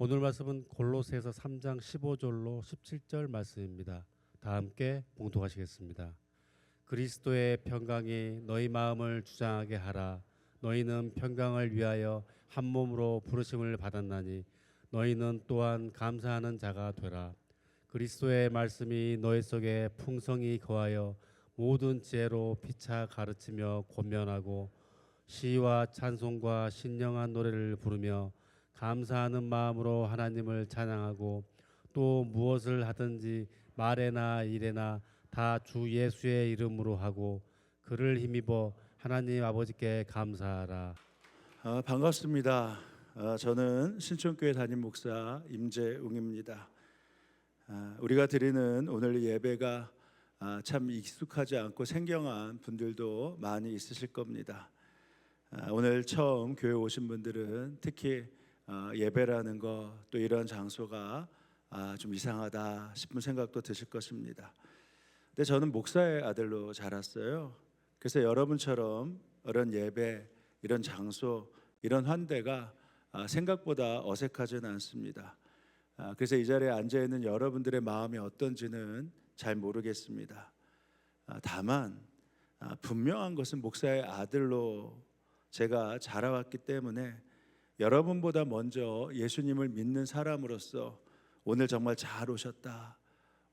오늘 말씀은 골로새서 3장 15절로 17절 말씀입니다. 다 함께 봉독하시겠습니다. 그리스도의 평강이 너희 마음을 주장하게 하라. 너희는 평강을 위하여 한 몸으로 부르심을 받았나니 너희는 또한 감사하는 자가 되라. 그리스도의 말씀이 너희 속에 풍성히 거하여 모든 지혜로 피차 가르치며 권면하고 시와 찬송과 신령한 노래를 부르며 감사하는 마음으로 하나님을 찬양하고 또 무엇을 하든지 말에나 일에나 다 주 예수의 이름으로 하고 그를 힘입어 하나님 아버지께 감사하라. 반갑습니다. 저는 신촌교회 담임 목사 임재웅입니다. 우리가 드리는 오늘 예배가 참 익숙하지 않고 생경한 분들도 많이 있으실 겁니다. 오늘 처음 교회 오신 분들은 특히 예배라는 거 또 이런 장소가 좀 이상하다 싶은 생각도 드실 것입니다. 근데 저는 목사의 아들로 자랐어요. 그래서 여러분처럼 이런 예배, 이런 장소, 이런 환대가 생각보다 어색하지는 않습니다. 그래서 이 자리에 앉아 있는 여러분들의 마음이 어떤지는 잘 모르겠습니다. 다만 분명한 것은 목사의 아들로 제가 자라왔기 때문에 여러분보다 먼저 예수님을 믿는 사람으로서 오늘 정말 잘 오셨다,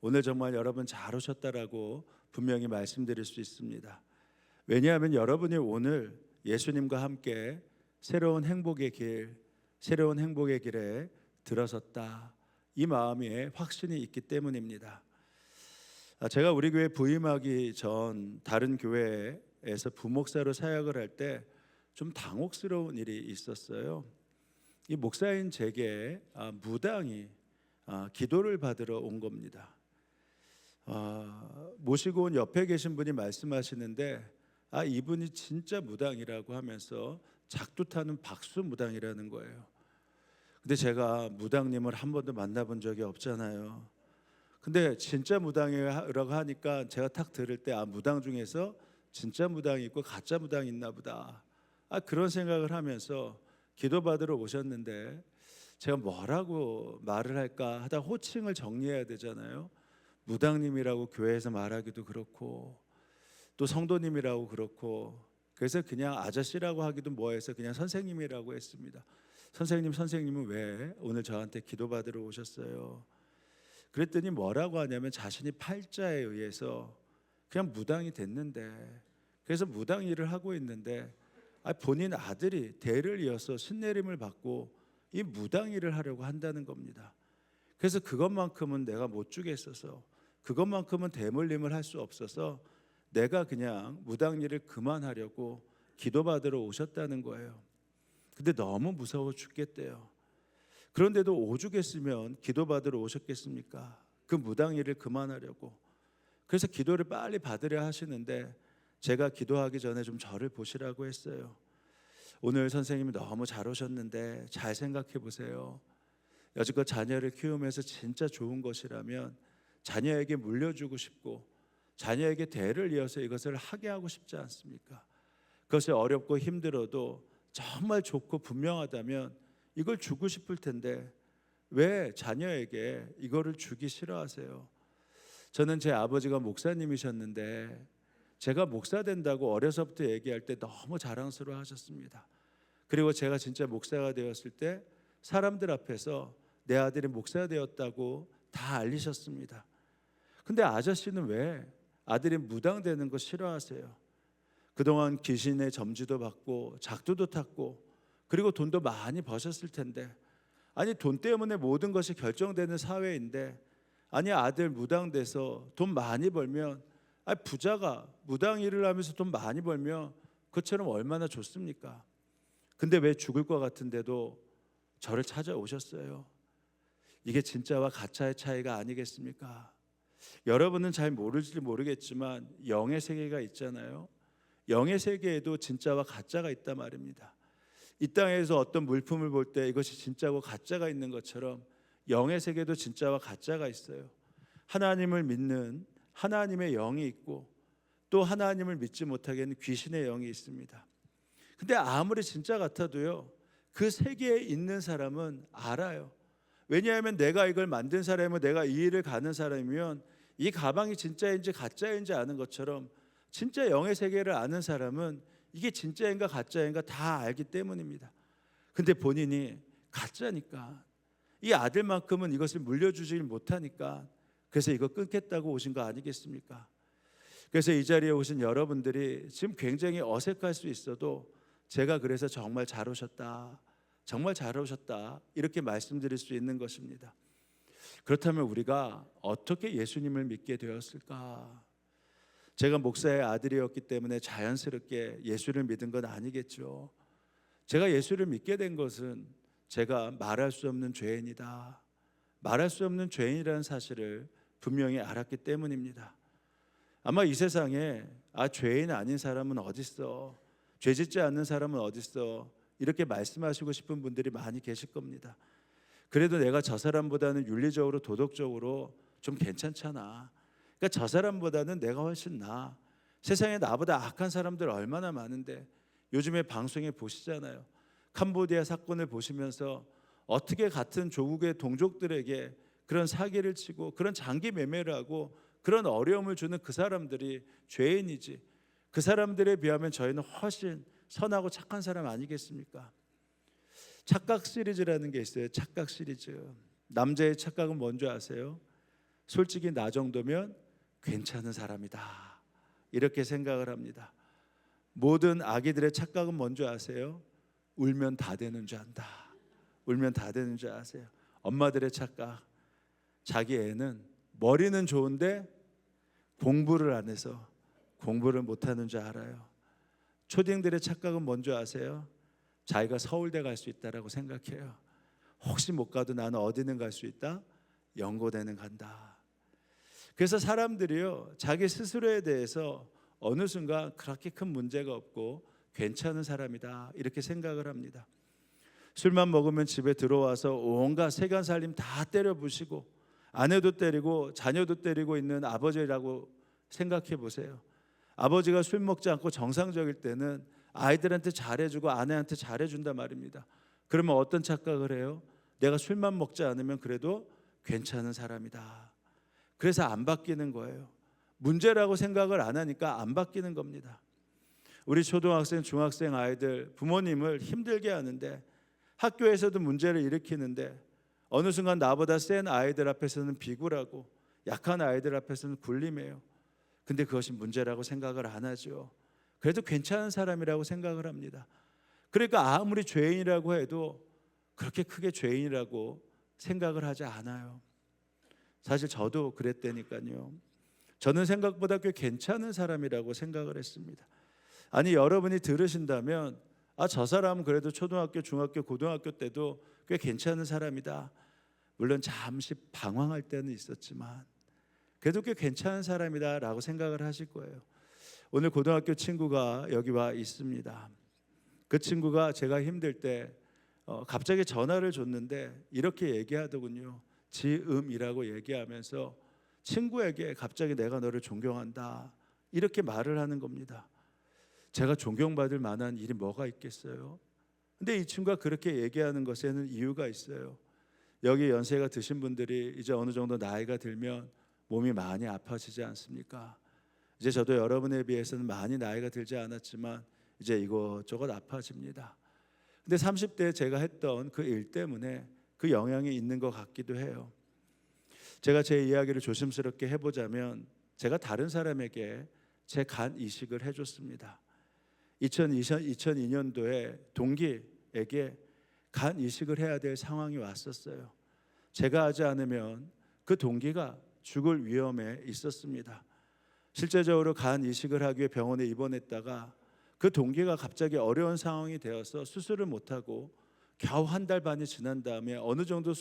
오늘 정말 여러분 잘 오셨다라고 분명히 말씀드릴 수 있습니다. 왜냐하면 여러분이 오늘 예수님과 함께 새로운 행복의 길에 들어섰다, 이 마음에 확신이 있기 때문입니다. 제가 우리 교회 부임하기 전 다른 교회에서 부목사로 사역을 할 때 좀 당혹스러운 일이 있었어요. 이 목사인 제게 무당이 기도를 받으러 온 겁니다. 모시고 온 옆에 계신 분이 말씀하시는데 이분이 진짜 무당이라고 하면서 작두타는 박수 무당이라는 거예요. 근데 제가 무당님을 한 번도 만나본 적이 없잖아요. 근데 진짜 무당이라고 하니까 제가 탁 들을 때 무당 중에서 진짜 무당이 있고 가짜 무당이 있나 보다, 그런 생각을 하면서 기도받으러 오셨는데 제가 뭐라고 말을 할까 하다 호칭을 정리해야 되잖아요. 무당님이라고 교회에서 말하기도 그렇고 또 성도님이라고 그렇고, 그래서 그냥 아저씨라고 하기도 뭐해서 그냥 선생님이라고 했습니다. 선생님은 왜 오늘 저한테 기도받으러 오셨어요? 그랬더니 뭐라고 하냐면 자신이 팔자에 의해서 그냥 무당이 됐는데, 그래서 무당 일을 하고 있는데 본인 아들이 대를 이어서 신내림을 받고 이 무당 일을 하려고 한다는 겁니다. 그래서 그것만큼은 내가 못 주겠어서, 그것만큼은 대물림을 할 수 없어서 내가 그냥 무당 일을 그만하려고 기도받으러 오셨다는 거예요. 근데 너무 무서워 죽겠대요. 그런데도 오죽했으면 기도받으러 오셨겠습니까? 그 무당 일을 그만하려고. 그래서 기도를 빨리 받으려 하시는데 제가 기도하기 전에 좀 저를 보시라고 했어요. 오늘 선생님이 너무 잘 오셨는데 잘 생각해 보세요. 여지껏 자녀를 키우면서 진짜 좋은 것이라면 자녀에게 물려주고 싶고 자녀에게 대를 이어서 이것을 하게 하고 싶지 않습니까? 그것이 어렵고 힘들어도 정말 좋고 분명하다면 이걸 주고 싶을 텐데 왜 자녀에게 이거를 주기 싫어하세요? 저는 제 아버지가 목사님이셨는데 제가 목사 된다고 어려서부터 얘기할 때 너무 자랑스러워 하셨습니다. 그리고 제가 진짜 목사가 되었을 때 사람들 앞에서 내 아들이 목사 되었다고 다 알리셨습니다. 근데 아저씨는 왜 아들이 무당 되는 거 싫어하세요? 그동안 귀신의 점지도 받고 작두도 탔고 그리고 돈도 많이 버셨을 텐데, 돈 때문에 모든 것이 결정되는 사회인데 아들 무당 돼서 돈 많이 벌면 부자가 무당 일을 하면서 돈 많이 벌면 그처럼 얼마나 좋습니까? 근데 왜 죽을 것 같은데도 저를 찾아오셨어요? 이게 진짜와 가짜의 차이가 아니겠습니까? 여러분은 잘 모를지 모르겠지만 영의 세계가 있잖아요. 영의 세계에도 진짜와 가짜가 있단 말입니다. 이 땅에서 어떤 물품을 볼 때 이것이 진짜고 가짜가 있는 것처럼 영의 세계도 진짜와 가짜가 있어요. 하나님을 믿는 하나님의 영이 있고 또 하나님을 믿지 못하게 하는 귀신의 영이 있습니다. 근데 아무리 진짜 같아도요, 그 세계에 있는 사람은 알아요. 왜냐하면 내가 이걸 만든 사람이면, 내가 이 일을 가는 사람이면 이 가방이 진짜인지 가짜인지 아는 것처럼 진짜 영의 세계를 아는 사람은 이게 진짜인가 가짜인가 다 알기 때문입니다. 근데 본인이 가짜니까, 이 아들만큼은 이것을 물려주질 못하니까 그래서 이거 끊겠다고 오신 거 아니겠습니까? 그래서 이 자리에 오신 여러분들이 지금 굉장히 어색할 수 있어도 제가 그래서 정말 잘 오셨다, 정말 잘 오셨다 이렇게 말씀드릴 수 있는 것입니다. 그렇다면 우리가 어떻게 예수님을 믿게 되었을까? 제가 목사의 아들이었기 때문에 자연스럽게 예수를 믿은 건 아니겠죠. 제가 예수를 믿게 된 것은 제가 말할 수 없는 죄인이다, 말할 수 없는 죄인이라는 사실을 분명히 알았기 때문입니다. 아마 이 세상에 죄인 아닌 사람은 어딨어, 죄 짓지 않는 사람은 어딨어 이렇게 말씀하시고 싶은 분들이 많이 계실 겁니다. 그래도 내가 저 사람보다는 윤리적으로 도덕적으로 좀 괜찮잖아, 그러니까 저 사람보다는 내가 훨씬 나아. 세상에 나보다 악한 사람들 얼마나 많은데, 요즘에 방송에 보시잖아요. 캄보디아 사건을 보시면서 어떻게 같은 조국의 동족들에게 그런 사기를 치고 그런 장기 매매를 하고 그런 어려움을 주는 그 사람들이 죄인이지, 그 사람들에 비하면 저희는 훨씬 선하고 착한 사람 아니겠습니까? 착각 시리즈라는 게 있어요. 착각 시리즈. 남자의 착각은 뭔지 아세요? 솔직히 나 정도면 괜찮은 사람이다 이렇게 생각을 합니다. 모든 아기들의 착각은 뭔지 아세요? 울면 다 되는 줄 안다. 울면 다 되는 줄 아세요? 엄마들의 착각, 자기 애는 머리는 좋은데 공부를 안 해서 공부를 못하는 줄 알아요. 초딩들의 착각은 뭔지 아세요? 자기가 서울대 갈 수 있다라고 생각해요. 혹시 못 가도 나는 어디는 갈 수 있다? 연고대는 간다. 그래서 사람들이요, 자기 스스로에 대해서 어느 순간 그렇게 큰 문제가 없고 괜찮은 사람이다 이렇게 생각을 합니다. 술만 먹으면 집에 들어와서 온갖 세간 살림 다 때려 부시고 아내도 때리고 자녀도 때리고 있는 아버지라고 생각해 보세요. 아버지가 술 먹지 않고 정상적일 때는 아이들한테 잘해주고 아내한테 잘해준단 말입니다. 그러면 어떤 착각을 해요? 내가 술만 먹지 않으면 그래도 괜찮은 사람이다. 그래서 안 바뀌는 거예요. 문제라고 생각을 안 하니까 안 바뀌는 겁니다. 우리 초등학생, 중학생 아이들 부모님을 힘들게 하는데, 학교에서도 문제를 일으키는데 어느 순간 나보다 센 아이들 앞에서는 비굴하고 약한 아이들 앞에서는 굴림해요. 근데 그것이 문제라고 생각을 안 하죠. 그래도 괜찮은 사람이라고 생각을 합니다. 그러니까 아무리 죄인이라고 해도 그렇게 크게 죄인이라고 생각을 하지 않아요. 사실 저도 그랬다니까요. 저는 생각보다 꽤 괜찮은 사람이라고 생각을 했습니다. 아니, 여러분이 들으신다면 저 사람은 그래도 초등학교, 중학교, 고등학교 때도 꽤 괜찮은 사람이다, 물론 잠시 방황할 때는 있었지만 그래도 꽤 괜찮은 사람이다 라고 생각을 하실 거예요. 오늘 고등학교 친구가 여기 와 있습니다. 그 친구가 제가 힘들 때 갑자기 전화를 줬는데 이렇게 얘기하더군요. 지음이라고 얘기하면서 친구에게 갑자기 내가 너를 존경한다 이렇게 말을 하는 겁니다. 제가 존경받을 만한 일이 뭐가 있겠어요? 근데 이 친구가 그렇게 얘기하는 것에는 이유가 있어요. 여기 연세가 드신 분들이 이제 어느 정도 나이가 들면 몸이 많이 아파지지 않습니까? 이제 저도 여러분에 비해서는 많이 나이가 들지 않았지만 이제 이것저것 아파집니다. 근데 30대에 제가 했던 그 일 때문에 그 영향이 있는 것 같기도 해요. 제가 제 이야기를 조심스럽게 해보자면, 제가 다른 사람에게 제 간 이식을 해줬습니다. 2002년도에 동기에게 간 이식을 해야 될 상황이 왔었어요. 제가 하지 않으면 그 동기가 죽을 위험에 있었습니다. 실제적으로 간 이식을 하기 위해 병원에 입원했다가 그 동기가 갑자기 어려운 상황이 되어서 수술을 못하고 겨우 한 달 반이 지난 다음에 어느 정도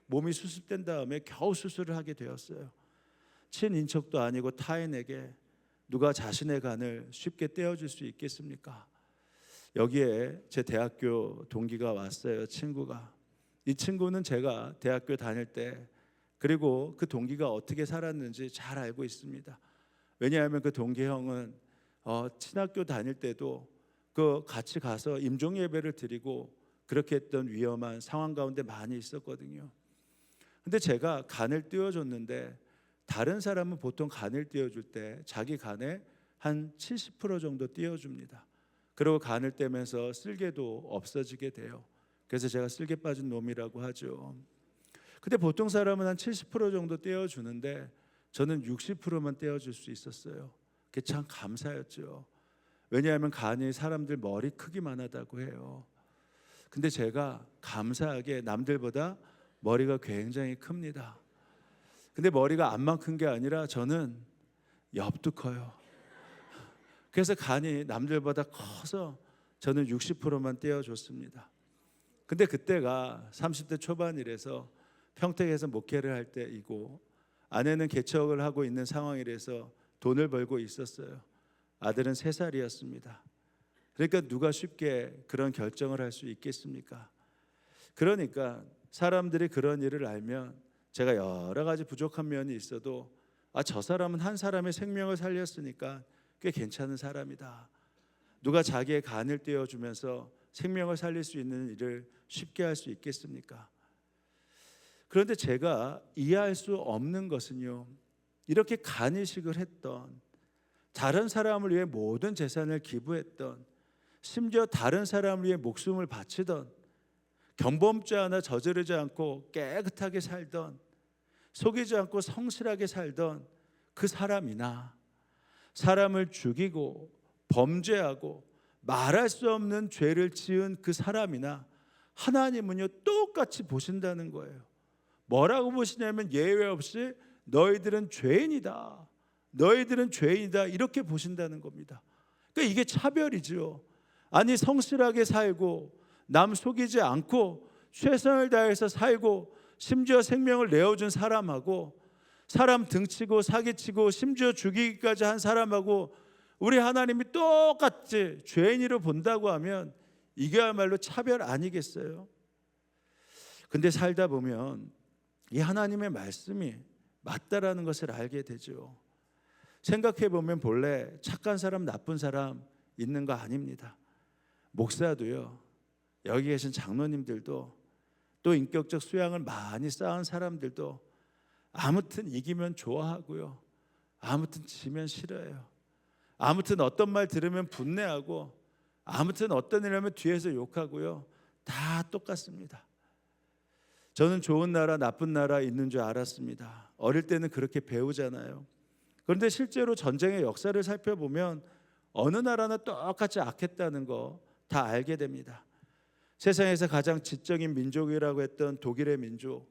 몸이 수습된 다음에 겨우 수술을 하게 되었어요. 친인척도 아니고 타인에게 누가 자신의 간을 쉽게 떼어줄 수 있겠습니까? 여기에 제 대학교 동기가 왔어요. 친구가. 이 친구는 제가 대학교 다닐 때 그리고 그 동기가 어떻게 살았는지 잘 알고 있습니다. 왜냐하면 그 동기 형은 친학교 다닐 때도 그 같이 가서 임종 예배를 드리고 그렇게 했던 위험한 상황 가운데 많이 있었거든요. 근데 제가 간을 띄워줬는데 다른 사람은 보통 간을 띄워줄 때 자기 간에 한 70% 정도 띄워줍니다. 그리고 간을 떼면서 쓸개도 없어지게 돼요. 그래서 제가 쓸개 빠진 놈이라고 하죠. 근데 보통 사람은 한 70% 정도 떼어주는데 저는 60%만 떼어줄 수 있었어요. 그게 참 감사였죠. 왜냐하면 간이 사람들 머리 크기만 하다고 해요. 근데 제가 감사하게 남들보다 머리가 굉장히 큽니다. 근데 머리가 안만 큰 게 아니라 저는 옆도 커요. 그래서 간이 남들보다 커서 저는 60%만 떼어줬습니다. 근데 그때가 30대 초반이라서 평택에서 목회를 할 때이고 아내는 개척을 하고 있는 상황이라서 돈을 벌고 있었어요. 아들은 3살이었습니다. 그러니까 누가 쉽게 그런 결정을 할 수 있겠습니까? 그러니까 사람들이 그런 일을 알면 제가 여러 가지 부족한 면이 있어도 저 사람은 한 사람의 생명을 살렸으니까 꽤 괜찮은 사람이다. 누가 자기의 간을 떼어주면서 생명을 살릴 수 있는 일을 쉽게 할 수 있겠습니까? 그런데 제가 이해할 수 없는 것은요, 이렇게 간이식을 했던, 다른 사람을 위해 모든 재산을 기부했던, 심지어 다른 사람을 위해 목숨을 바치던, 경범죄 하나 저지르지 않고 깨끗하게 살던, 속이지 않고 성실하게 살던 그 사람이나 사람을 죽이고 범죄하고 말할 수 없는 죄를 지은 그 사람이나 하나님은요 똑같이 보신다는 거예요. 뭐라고 보시냐면 예외 없이 너희들은 죄인이다, 너희들은 죄인이다, 이렇게 보신다는 겁니다. 그러니까 이게 차별이죠. 아니, 성실하게 살고 남 속이지 않고 최선을 다해서 살고 심지어 생명을 내어준 사람하고 사람 등치고 사기치고 심지어 죽이기까지 한 사람하고 우리 하나님이 똑같이 죄인으로 본다고 하면 이게야말로 차별 아니겠어요? 근데 살다 보면 이 하나님의 말씀이 맞다라는 것을 알게 되죠. 생각해 보면 본래 착한 사람 나쁜 사람 있는 거 아닙니다. 목사도요, 여기 계신 장로님들도 또 인격적 수양을 많이 쌓은 사람들도 아무튼 이기면 좋아하고요, 아무튼 지면 싫어요. 아무튼 어떤 말 들으면 분내하고 아무튼 어떤 일 하면 뒤에서 욕하고요, 다 똑같습니다. 저는 좋은 나라 나쁜 나라 있는 줄 알았습니다. 어릴 때는 그렇게 배우잖아요. 그런데 실제로 전쟁의 역사를 살펴보면 어느 나라나 똑같이 악했다는 거 다 알게 됩니다. 세상에서 가장 지적인 민족이라고 했던 독일의 민족,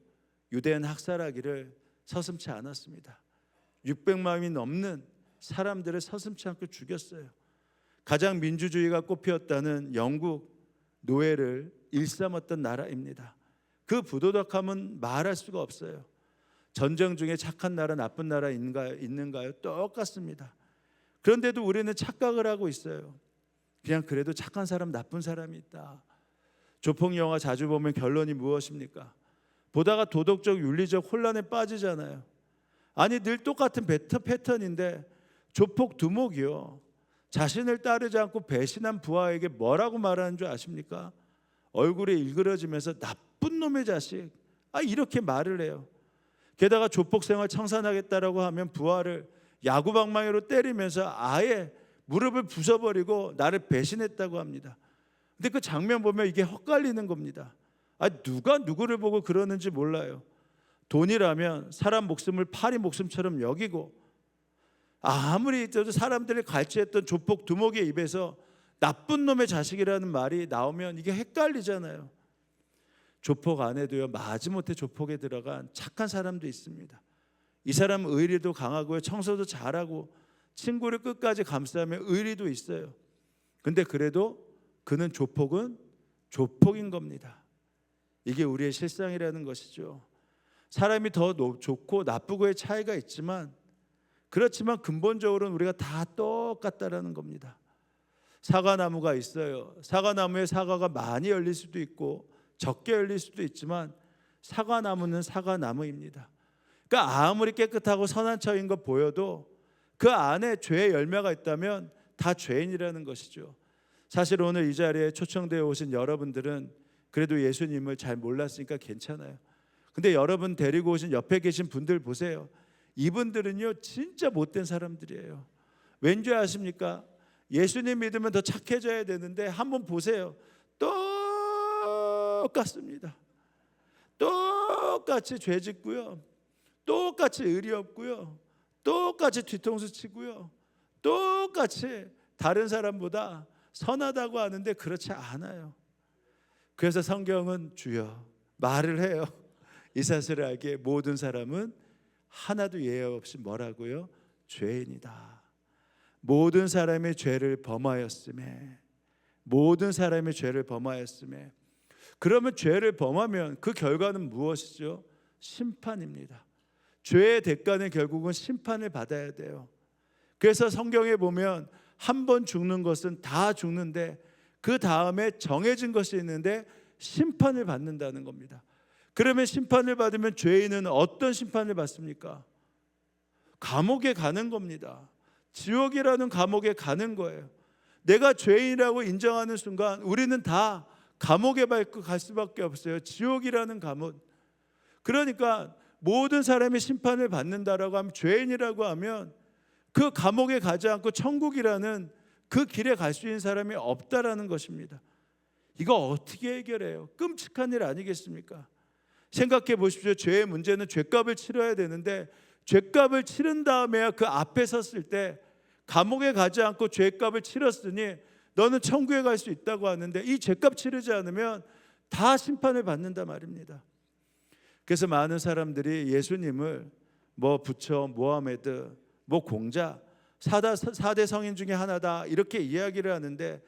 유대인 학살하기를 서슴지 않았습니다. 600만이 넘는 사람들을 서슴지 않고 죽였어요. 가장 민주주의가 꽃피었다는 영국, 노예를 일삼았던 나라입니다. 그 부도덕함은 말할 수가 없어요. 전쟁 중에 착한 나라 나쁜 나라 있는가요? 똑같습니다. 그런데도 우리는 착각을 하고 있어요. 그냥 그래도 착한 사람 나쁜 사람이 있다. 조폭 영화 자주 보면 결론이 무엇입니까? 보다가 도덕적 윤리적 혼란에 빠지잖아요. 아니, 늘 똑같은 패턴인데 조폭 두목이요, 자신을 따르지 않고 배신한 부하에게 뭐라고 말하는 줄 아십니까? 얼굴이 일그러지면서 나쁜 놈의 자식, 이렇게 말을 해요. 게다가 조폭 생활 청산하겠다라고 하면 부하를 야구방망이로 때리면서 아예 무릎을 부숴버리고 나를 배신했다고 합니다. 근데 그 장면 보면 이게 헛갈리는 겁니다. 누가 누구를 보고 그러는지 몰라요. 돈이라면 사람 목숨을 파리 목숨처럼 여기고, 아무리 있어도 사람들이 갈취했던 조폭 두목의 입에서 나쁜 놈의 자식이라는 말이 나오면 이게 헷갈리잖아요. 조폭 안에도요, 마지못해 조폭에 들어간 착한 사람도 있습니다. 이 사람은 의리도 강하고요, 청소도 잘하고 친구를 끝까지 감싸며 의리도 있어요. 근데 그래도 그는 조폭은 조폭인 겁니다. 이게 우리의 실상이라는 것이죠. 사람이 더 좋고 나쁘고의 차이가 있지만, 그렇지만 근본적으로는 우리가 다 똑같다라는 겁니다. 사과나무가 있어요. 사과나무에 사과가 많이 열릴 수도 있고 적게 열릴 수도 있지만 사과나무는 사과나무입니다. 그러니까 아무리 깨끗하고 선한 처인 거 보여도 그 안에 죄의 열매가 있다면 다 죄인이라는 것이죠. 사실 오늘 이 자리에 초청되어 오신 여러분들은 그래도 예수님을 잘 몰랐으니까 괜찮아요. 근데 여러분 데리고 오신 옆에 계신 분들 보세요. 이분들은요 진짜 못된 사람들이에요. 왠지 아십니까? 예수님 믿으면 더 착해져야 되는데 한번 보세요. 똑같습니다. 똑같이 죄 짓고요, 똑같이 의리 없고요, 똑같이 뒤통수 치고요, 똑같이 다른 사람보다 선하다고 하는데 그렇지 않아요. 그래서 성경은 주여 말을 해요. 이사스라에게 모든 사람은 하나도 예외 없이 뭐라고요? 죄인이다. 모든 사람의 죄를 범하였음에, 모든 사람의 죄를 범하였음에. 그러면 죄를 범하면 그 결과는 무엇이죠? 심판입니다. 죄의 대가는 결국은 심판을 받아야 돼요. 그래서 성경에 보면 한 번 죽는 것은 다 죽는데 그 다음에 정해진 것이 있는데 심판을 받는다는 겁니다. 그러면 심판을 받으면 죄인은 어떤 심판을 받습니까? 감옥에 가는 겁니다. 지옥이라는 감옥에 가는 거예요. 내가 죄인이라고 인정하는 순간 우리는 다 감옥에 갈 수밖에 없어요. 지옥이라는 감옥. 그러니까 모든 사람이 심판을 받는다라고 하면, 죄인이라고 하면 그 감옥에 가지 않고 천국이라는 그 길에 갈 수 있는 사람이 없다라는 것입니다. 이거 어떻게 해결해요? 끔찍한 일 아니겠습니까? 생각해 보십시오. 죄의 문제는 죄값을 치러야 되는데 죄값을 치른 다음에야 그 앞에 섰을 때, 감옥에 가지 않고 죄값을 치렀으니 너는 천국에 갈 수 있다고 하는데 이 죄값 치르지 않으면 다 심판을 받는다 말입니다. 그래서 많은 사람들이 예수님을 뭐 부처, 모하메드, 뭐 공자, 4대 성인 중에 하나다 이렇게 이야기를 하는데,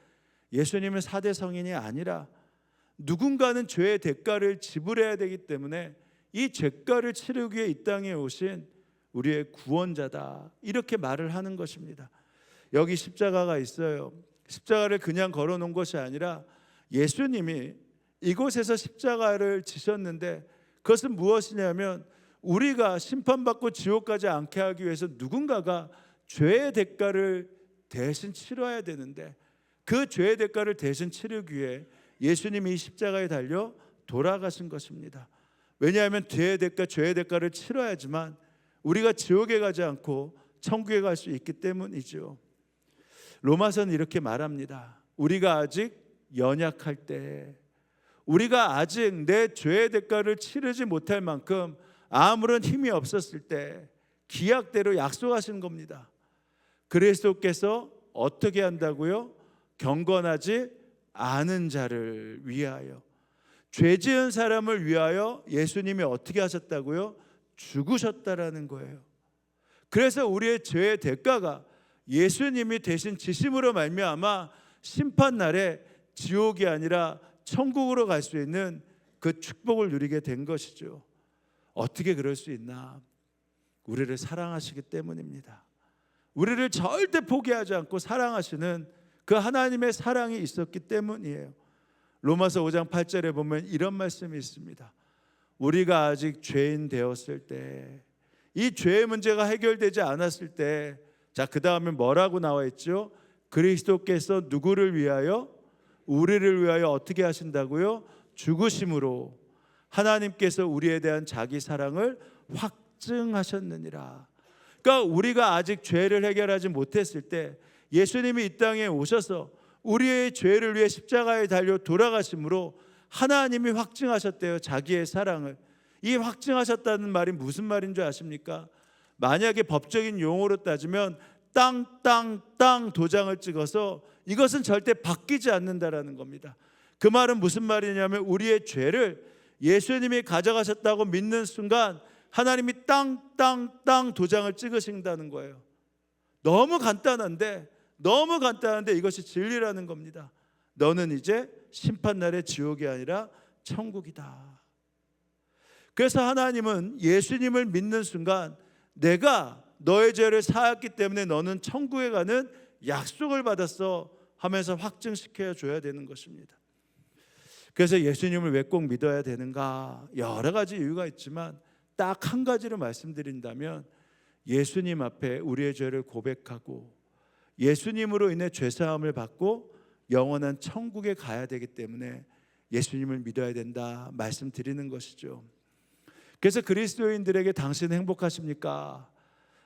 예수님은 4대 성인이 아니라 누군가는 죄의 대가를 지불해야 되기 때문에 이 죄가를 치르기 위해 이 땅에 오신 우리의 구원자다, 이렇게 말을 하는 것입니다. 여기 십자가가 있어요. 십자가를 그냥 걸어놓은 것이 아니라 예수님이 이곳에서 십자가를 지셨는데, 그것은 무엇이냐면 우리가 심판받고 지옥 가지 않게 하기 위해서 누군가가 죄의 대가를 대신 치러야 되는데, 그 죄의 대가를 대신 치르기 위해 예수님이 이 십자가에 달려 돌아가신 것입니다. 왜냐하면 죄의 대가를 치러야지만 우리가 지옥에 가지 않고 천국에 갈 수 있기 때문이죠. 로마서는 이렇게 말합니다. 우리가 아직 연약할 때, 우리가 아직 내 죄의 대가를 치르지 못할 만큼 아무런 힘이 없었을 때 기약대로 약속하신 겁니다. 그리스도께서 어떻게 한다고요? 경건하지 않은 자를 위하여, 죄 지은 사람을 위하여 예수님이 어떻게 하셨다고요? 죽으셨다라는 거예요. 그래서 우리의 죄의 대가가 예수님이 대신 지심으로 말미암아 심판날에 지옥이 아니라 천국으로 갈 수 있는 그 축복을 누리게 된 것이죠. 어떻게 그럴 수 있나? 우리를 사랑하시기 때문입니다. 우리를 절대 포기하지 않고 사랑하시는 그 하나님의 사랑이 있었기 때문이에요. 로마서 5장 8절에 보면 이런 말씀이 있습니다. 우리가 아직 죄인 되었을 때, 이 죄의 문제가 해결되지 않았을 때, 자, 그 다음에 뭐라고 나와 있죠? 그리스도께서 누구를 위하여? 우리를 위하여 어떻게 하신다고요? 죽으심으로 하나님께서 우리에 대한 자기 사랑을 확증하셨느니라. 그러니까 우리가 아직 죄를 해결하지 못했을 때 예수님이 이 땅에 오셔서 우리의 죄를 위해 십자가에 달려 돌아가심으로 하나님이 확증하셨대요, 자기의 사랑을. 이 확증하셨다는 말이 무슨 말인 줄 아십니까? 만약에 법적인 용어로 따지면 땅 도장을 찍어서 이것은 절대 바뀌지 않는다라는 겁니다. 그 말은 무슨 말이냐면 우리의 죄를 예수님이 가져가셨다고 믿는 순간 하나님이 땅 도장을 찍으신다는 거예요. 너무 간단한데 이것이 진리라는 겁니다. 너는 이제 심판날의 지옥이 아니라 천국이다. 그래서 하나님은 예수님을 믿는 순간 내가 너의 죄를 사했기 때문에 너는 천국에 가는 약속을 받았어 하면서 확증시켜 줘야 되는 것입니다. 그래서 예수님을 왜 꼭 믿어야 되는가? 여러 가지 이유가 있지만 딱 한 가지로 말씀드린다면, 예수님 앞에 우리의 죄를 고백하고 예수님으로 인해 죄사함을 받고 영원한 천국에 가야 되기 때문에 예수님을 믿어야 된다 말씀드리는 것이죠. 그래서 그리스도인들에게 당신은 행복하십니까?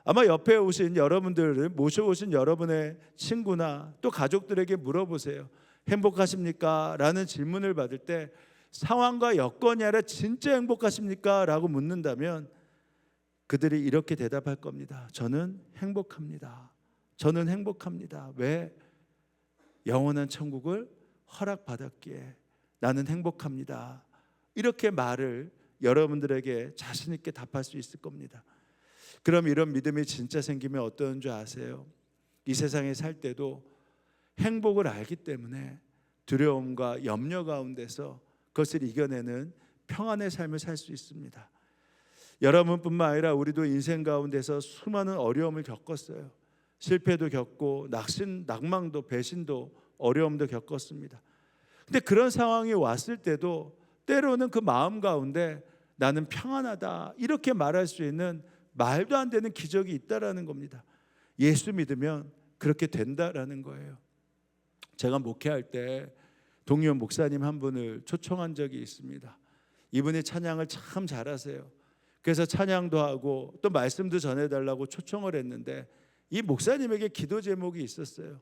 아마 옆에 오신 여러분들을 모셔오신 여러분의 친구나 또 가족들에게 물어보세요. 행복하십니까? 라는 질문을 받을 때 상황과 여건이 아니라 진짜 행복하십니까? 라고 묻는다면 그들이 이렇게 대답할 겁니다. 저는 행복합니다. 저는 행복합니다. 왜? 영원한 천국을 허락받았기에 나는 행복합니다. 이렇게 말을 여러분들에게 자신 있게 답할 수 있을 겁니다. 그럼 이런 믿음이 진짜 생기면 어떤 줄 아세요? 이 세상에 살 때도 행복을 알기 때문에 두려움과 염려 가운데서 그것을 이겨내는 평안의 삶을 살 수 있습니다. 여러분뿐만 아니라 우리도 인생 가운데서 수많은 어려움을 겪었어요. 실패도 겪고 낙망도 배신도 어려움도 겪었습니다. 근데 그런 상황이 왔을 때도 때로는 그 마음 가운데 나는 평안하다 이렇게 말할 수 있는 말도 안 되는 기적이 있다라는 겁니다. 예수 믿으면 그렇게 된다라는 거예요. 제가 목회할 때 동료 목사님 한 분을 초청한 적이 있습니다. 이분이 찬양을 참 잘하세요. 그래서 찬양도 하고 또 말씀도 전해달라고 초청을 했는데 이 목사님에게 기도 제목이 있었어요.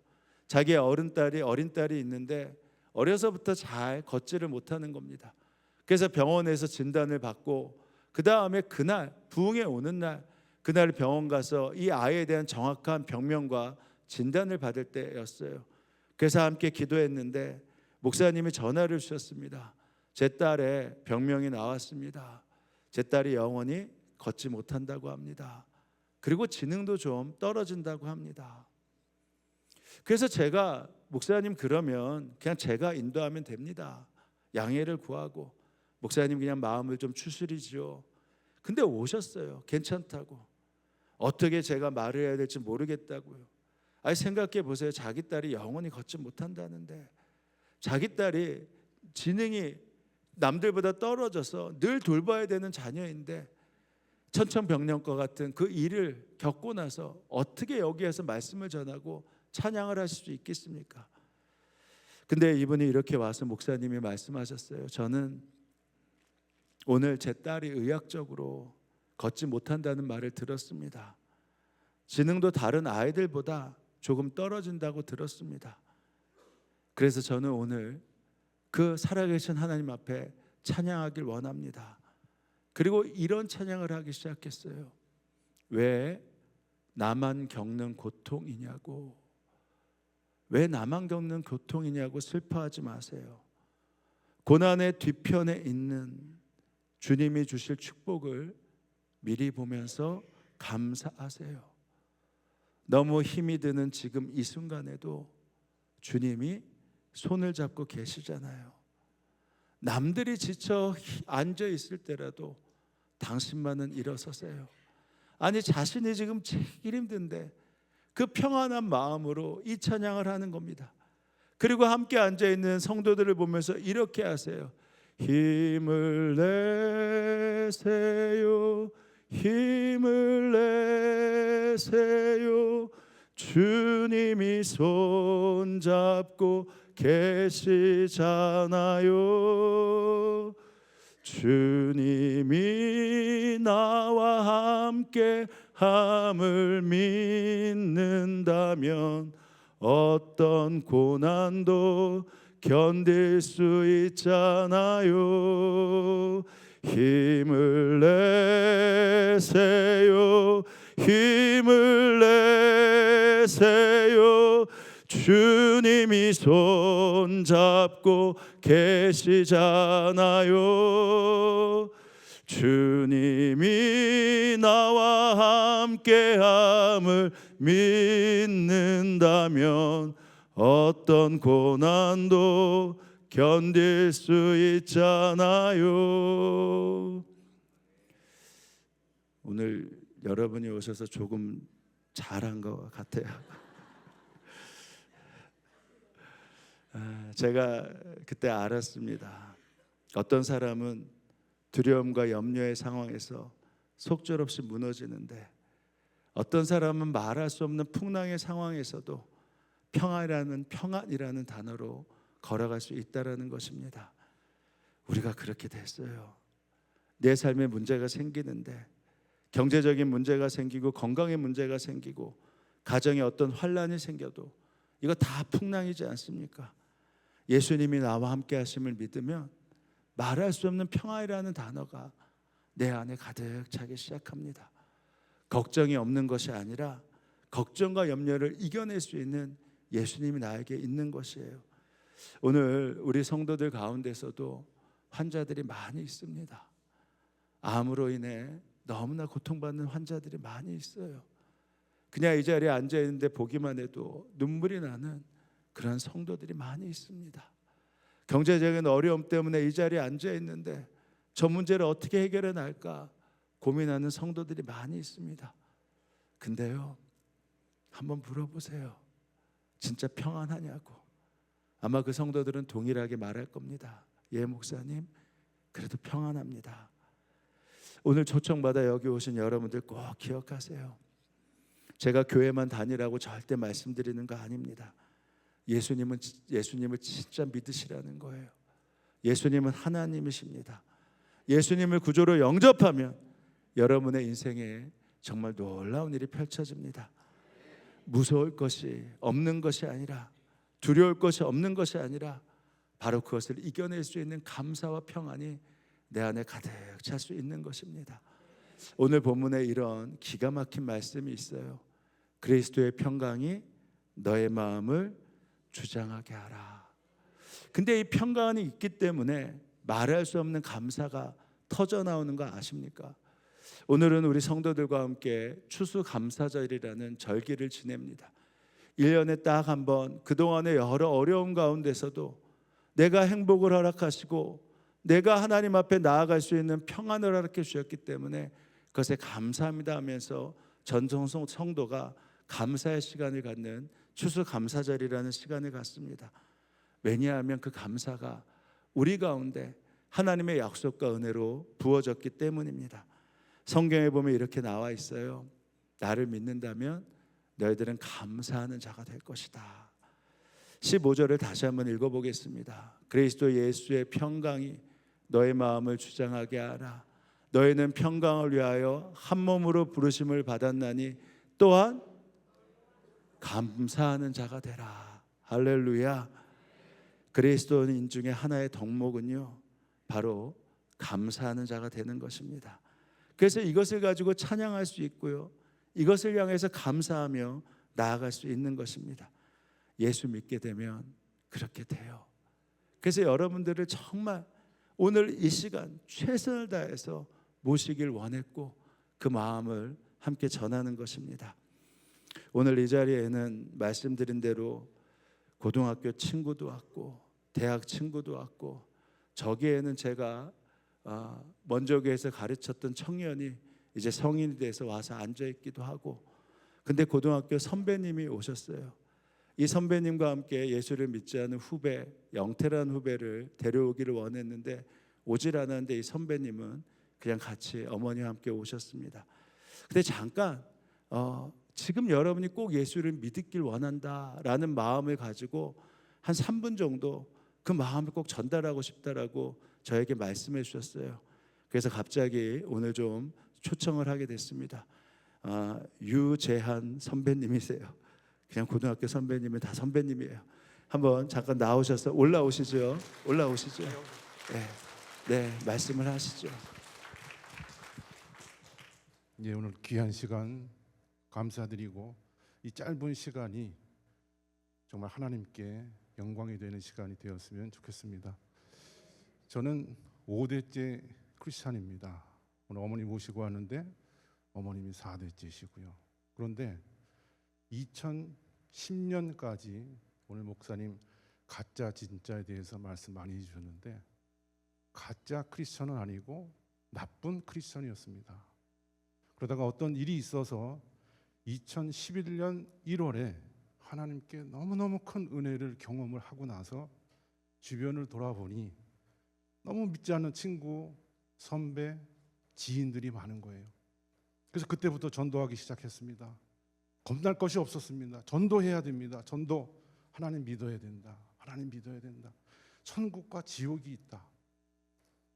자기의 어린 딸이 있는데 어려서부터 잘 걷지를 못하는 겁니다. 그래서 병원에서 진단을 받고 그 다음에 그날 부흥회 오는 날 그날 병원 가서 이 아이에 대한 정확한 병명과 진단을 받을 때였어요. 그래서 함께 기도했는데 목사님이 전화를 주셨습니다. 제 딸의 병명이 나왔습니다. 제 딸이 영원히 걷지 못한다고 합니다. 그리고 지능도 좀 떨어진다고 합니다. 그래서 제가 목사님 그러면 그냥 제가 인도하면 됩니다. 양해를 구하고 목사님 그냥 마음을 좀 추스리죠. 근데 오셨어요. 괜찮다고. 어떻게 제가 말을 해야 될지 모르겠다고요. 아니 생각해 보세요. 자기 딸이 영원히 걷지 못한다는데 자기 딸이 지능이 남들보다 떨어져서 늘 돌봐야 되는 자녀인데 천천병력과 같은 그 일을 겪고 나서 어떻게 여기에서 말씀을 전하고 찬양을 하실 수 있겠습니까? 근데 이분이 이렇게 와서 목사님이 말씀하셨어요. 저는 오늘 제 딸이 의학적으로 걷지 못한다는 말을 들었습니다. 지능도 다른 아이들보다 조금 떨어진다고 들었습니다. 그래서 저는 오늘 그 살아계신 하나님 앞에 찬양하길 원합니다. 그리고 이런 찬양을 하기 시작했어요. 왜 나만 겪는 고통이냐고. 왜 나만 겪는 고통이냐고 슬퍼하지 마세요. 고난의 뒤편에 있는 주님이 주실 축복을 미리 보면서 감사하세요. 너무 힘이 드는 지금 이 순간에도 주님이 손을 잡고 계시잖아요. 남들이 지쳐 앉아 있을 때라도 당신만은 일어서세요. 아니 자신이 지금 제일 힘든데 그 평안한 마음으로 이 찬양을 하는 겁니다. 그리고 함께 앉아 있는 성도들을 보면서 이렇게 하세요. 힘을 내세요. 힘을 내세요. 주님이 손잡고 계시잖아요. 주님이 나와 함께 함을 믿는다면 어떤 고난도 견딜 수 있잖아요. 힘을 내세요. 힘을 내세요. 주님이 손잡고 계시잖아요. 주님이 나와 함께함을 믿는다면 어떤 고난도 견딜 수 있잖아요. 오늘 여러분이 오셔서 조금 잘한 것 같아요. 제가 그때 알았습니다. 어떤 사람은 두려움과 염려의 상황에서 속절없이 무너지는데 어떤 사람은 말할 수 없는 풍랑의 상황에서도 평안이라는 단어로 걸어갈 수 있다라는 것입니다. 우리가 그렇게 됐어요. 내 삶에 문제가 생기는데, 경제적인 문제가 생기고 건강에 문제가 생기고 가정에 어떤 환란이 생겨도 이거 다 풍랑이지 않습니까? 예수님이 나와 함께 하심을 믿으면 말할 수 없는 평화이라는 단어가 내 안에 가득 차기 시작합니다. 걱정이 없는 것이 아니라 걱정과 염려를 이겨낼 수 있는 예수님이 나에게 있는 것이에요. 오늘 우리 성도들 가운데서도 환자들이 많이 있습니다. 암으로 인해 너무나 고통받는 환자들이 많이 있어요. 그냥 이 자리에 앉아 있는데 보기만 해도 눈물이 나는 그런 성도들이 많이 있습니다. 경제적인 어려움 때문에 이 자리에 앉아 있는데 저 문제를 어떻게 해결해 낼까 고민하는 성도들이 많이 있습니다. 근데요, 한번 물어보세요. 진짜 평안하냐고. 아마 그 성도들은 동일하게 말할 겁니다. 예, 목사님, 그래도 평안합니다. 오늘 초청받아 여기 오신 여러분들 꼭 기억하세요. 제가 교회만 다니라고 절대 말씀드리는 거 아닙니다. 예수님을 진짜 믿으시라는 거예요. 예수님은 하나님이십니다. 예수님을 구조로 영접하면 여러분의 인생에 정말 놀라운 일이 펼쳐집니다. 무서울 것이 없는 것이 아니라, 두려울 것이 없는 것이 아니라 바로 그것을 이겨낼 수 있는 감사와 평안이 내 안에 가득 찰 수 있는 것입니다. 오늘 본문에 이런 기가 막힌 말씀이 있어요. 그리스도의 평강이 너의 마음을 주장하게 하라. 근데 이 평강이 있기 때문에 말할 수 없는 감사가 터져 나오는 거 아십니까? 오늘은 우리 성도들과 함께 추수감사절이라는 절기를 지냅니다. 1년에 딱 한 번 그동안의 여러 어려움 가운데서도 내가 행복을 허락하시고 내가 하나님 앞에 나아갈 수 있는 평안을 허락해 주셨기 때문에 그것에 감사합니다 하면서 전성성 성도가 감사의 시간을 갖는 추수감사절이라는 시간을 갖습니다. 왜냐하면 그 감사가 우리 가운데 하나님의 약속과 은혜로 부어졌기 때문입니다. 성경에 보면 이렇게 나와 있어요. 나를 믿는다면 너희들은 감사하는 자가 될 것이다. 15절을 다시 한번 읽어보겠습니다. 그리스도 예수의 평강이 너의 마음을 주장하게 하라. 너희는 평강을 위하여 한 몸으로 부르심을 받았나니 또한 감사하는 자가 되라. 할렐루야. 그리스도인 중에 하나의 덕목은요, 바로 감사하는 자가 되는 것입니다. 그래서 이것을 가지고 찬양할 수 있고요, 이것을 향해서 감사하며 나아갈 수 있는 것입니다. 예수 믿게 되면 그렇게 돼요. 그래서 여러분들을 정말 오늘 이 시간 최선을 다해서 모시길 원했고 그 마음을 함께 전하는 것입니다. 오늘 이 자리에는 말씀드린 대로 고등학교 친구도 왔고 대학 친구도 왔고, 저기에는 제가 먼저 교회에서 가르쳤던 청년이 이제 성인이 돼서 와서 앉아있기도 하고, 근데 고등학교 선배님이 오셨어요. 이 선배님과 함께 예수를 믿지 않은 후배, 영태라는 후배를 데려오기를 원했는데 오질 않았는데 이 선배님은 그냥 같이 어머니와 함께 오셨습니다. 근데 잠깐 지금 여러분이 꼭 예수를 믿길 원한다라는 마음을 가지고 한 3분 정도 그 마음을 꼭 전달하고 싶다라고 저에게 말씀해 주셨어요. 그래서 갑자기 오늘 좀 초청을 하게 됐습니다. 유재한 선배님이세요. 그냥 고등학교 선배님은 다 선배님이에요. 한번 잠깐 나오셔서 올라오시죠. 네, 말씀을 하시죠. 예, 오늘 귀한 시간 감사드리고 이 짧은 시간이 정말 하나님께 영광이 되는 시간이 되었으면 좋겠습니다. 저는 5대째 크리스찬입니다. 오늘 어머니 모시고 왔는데 어머님이 4대째시고요. 그런데 2010년까지 오늘 목사님 가짜 진짜에 대해서 말씀 많이 해주셨는데, 가짜 크리스천은 아니고 나쁜 크리스천이었습니다. 그러다가 어떤 일이 있어서 2011년 1월에 하나님께 너무너무 큰 은혜를 경험을 하고 나서 주변을 돌아보니 너무 믿지 않는 친구, 선배, 지인들이 많은 거예요. 그래서 그때부터 전도하기 시작했습니다. 겁날 것이 없었습니다. 전도해야 됩니다. 전도, 하나님 믿어야 된다. 하나님 믿어야 된다. 천국과 지옥이 있다.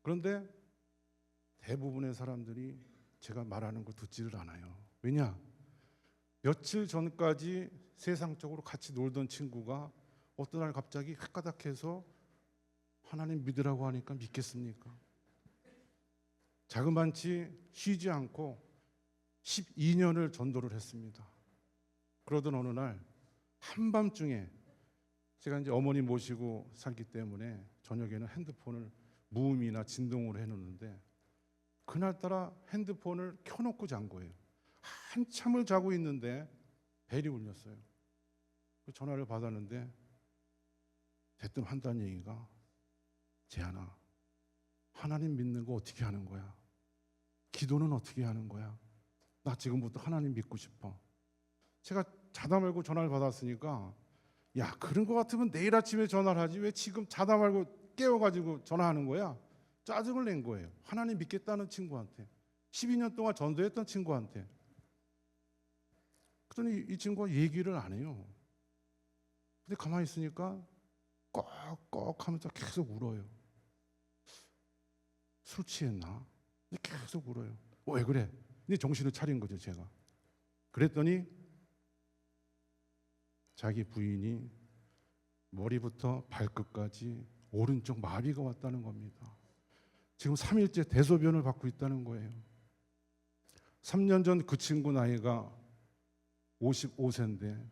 그런데 대부분의 사람들이 제가 말하는 거 듣지를 않아요. 왜냐? 며칠 전까지 세상적으로 같이 놀던 친구가 어떤 날 갑자기 헷가닥해서 하나님 믿으라고 하니까 믿겠습니까? 자그만치 쉬지 않고 12년을 전도를 했습니다. 그러던 어느 날 한밤중에, 제가 이제 어머니 모시고 살기 때문에 저녁에는 핸드폰을 무음이나 진동으로 해놓는데, 그날따라 핸드폰을 켜놓고 잔 거예요. 한참을 자고 있는데 벨이 울렸어요. 그 전화를 받았는데 대뜸 한다는 얘기가, 재한아, 하나님 믿는 거 어떻게 하는 거야? 기도는 어떻게 하는 거야? 나 지금부터 하나님 믿고 싶어. 제가 자다 말고 전화를 받았으니까, 야, 그런 거 같으면 내일 아침에 전화를 하지 왜 지금 자다 말고 깨워가지고 전화하는 거야? 짜증을 낸 거예요. 하나님 믿겠다는 친구한테, 12년 동안 전도했던 친구한테. 그랬더니 이 친구가 얘기를 안 해요. 근데 가만히 있으니까 꺽꺽 하면서 계속 울어요. 술 취했나? 근데 계속 울어요. 왜 그래? 근데 정신을 차린 거죠, 제가. 그랬더니 자기 부인이 머리부터 발끝까지 오른쪽 마비가 왔다는 겁니다. 지금 3일째 대소변을 받고 있다는 거예요. 3년 전 그 친구 나이가 55세인데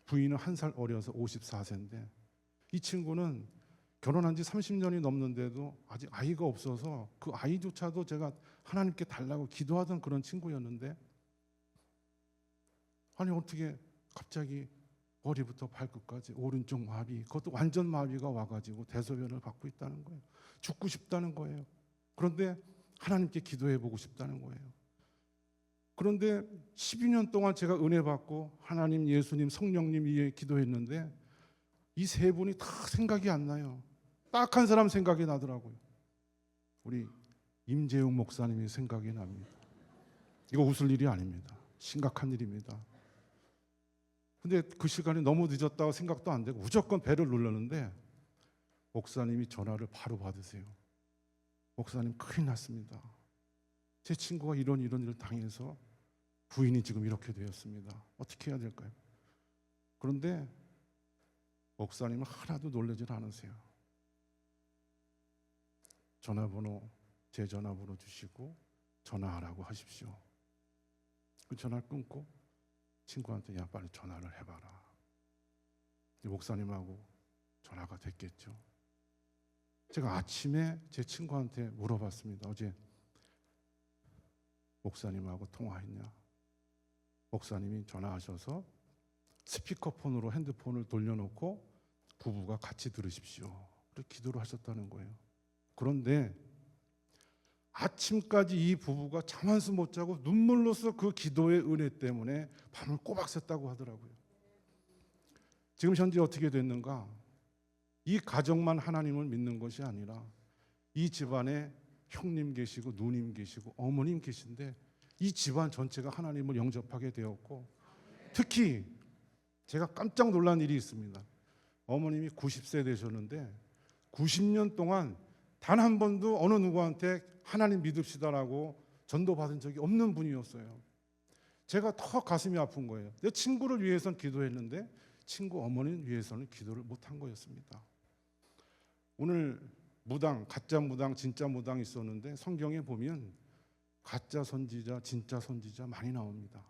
부인은 1살 어려서 54세인데, 이 친구는 결혼한 지 30년이 넘는데도 아직 아이가 없어서 그 아이조차도 제가 하나님께 달라고 기도하던 그런 친구였는데, 아니 어떻게 갑자기 머리부터 발끝까지 오른쪽 마비, 그것도 완전 마비가 와가지고 대소변을 받고 있다는 거예요. 죽고 싶다는 거예요. 그런데 하나님께 기도해보고 싶다는 거예요. 그런데 12년 동안 제가 은혜 받고 하나님, 예수님, 성령님 위에 기도했는데 이 세 분이 다 생각이 안 나요. 딱 한 사람 생각이 나더라고요. 우리 임재웅 목사님이 생각이 납니다. 이거 웃을 일이 아닙니다. 심각한 일입니다. 근데 그 시간이 너무 늦었다고 생각도 안 되고 무조건 배를 눌렀는데 목사님이 전화를 바로 받으세요. 목사님, 큰일 났습니다. 제 친구가 이런 일을 당해서 부인이 지금 이렇게 되었습니다. 어떻게 해야 될까요? 그런데 목사님은 하나도 놀라지 않으세요. 전화번호, 제 전화번호 주시고 전화하라고 하십시오. 그 전화를 끊고 친구한테, 야, 빨리 전화를 해봐라. 목사님하고 전화가 됐겠죠. 제가 아침에 제 친구한테 물어봤습니다. 어제 목사님하고 통화했냐? 목사님이 전화하셔서 스피커폰으로 핸드폰을 돌려놓고 부부가 같이 들으십시오. 그렇게 기도를 하셨다는 거예요. 그런데 아침까지 이 부부가 잠 한숨 못 자고 눈물로써 그 기도의 은혜 때문에 밤을 꼬박 샜다고 하더라고요. 지금 현재 어떻게 됐는가? 이 가정만 하나님을 믿는 것이 아니라 이 집안에 형님 계시고 누님 계시고 어머님 계신데 이 집안 전체가 하나님을 영접하게 되었고, 특히 제가 깜짝 놀란 일이 있습니다. 어머님이 90세 되셨는데 90년 동안 단 한 번도 어느 누구한테 하나님 믿읍시다라고 전도받은 적이 없는 분이었어요. 제가 더 가슴이 아픈 거예요. 내 친구를 위해서는 기도했는데 친구 어머니를 위해서는 기도를 못한 거였습니다. 오늘 무당, 가짜 무당, 진짜 무당 있었는데 성경에 보면 가짜 선지자, 진짜 선지자 많이 나옵니다.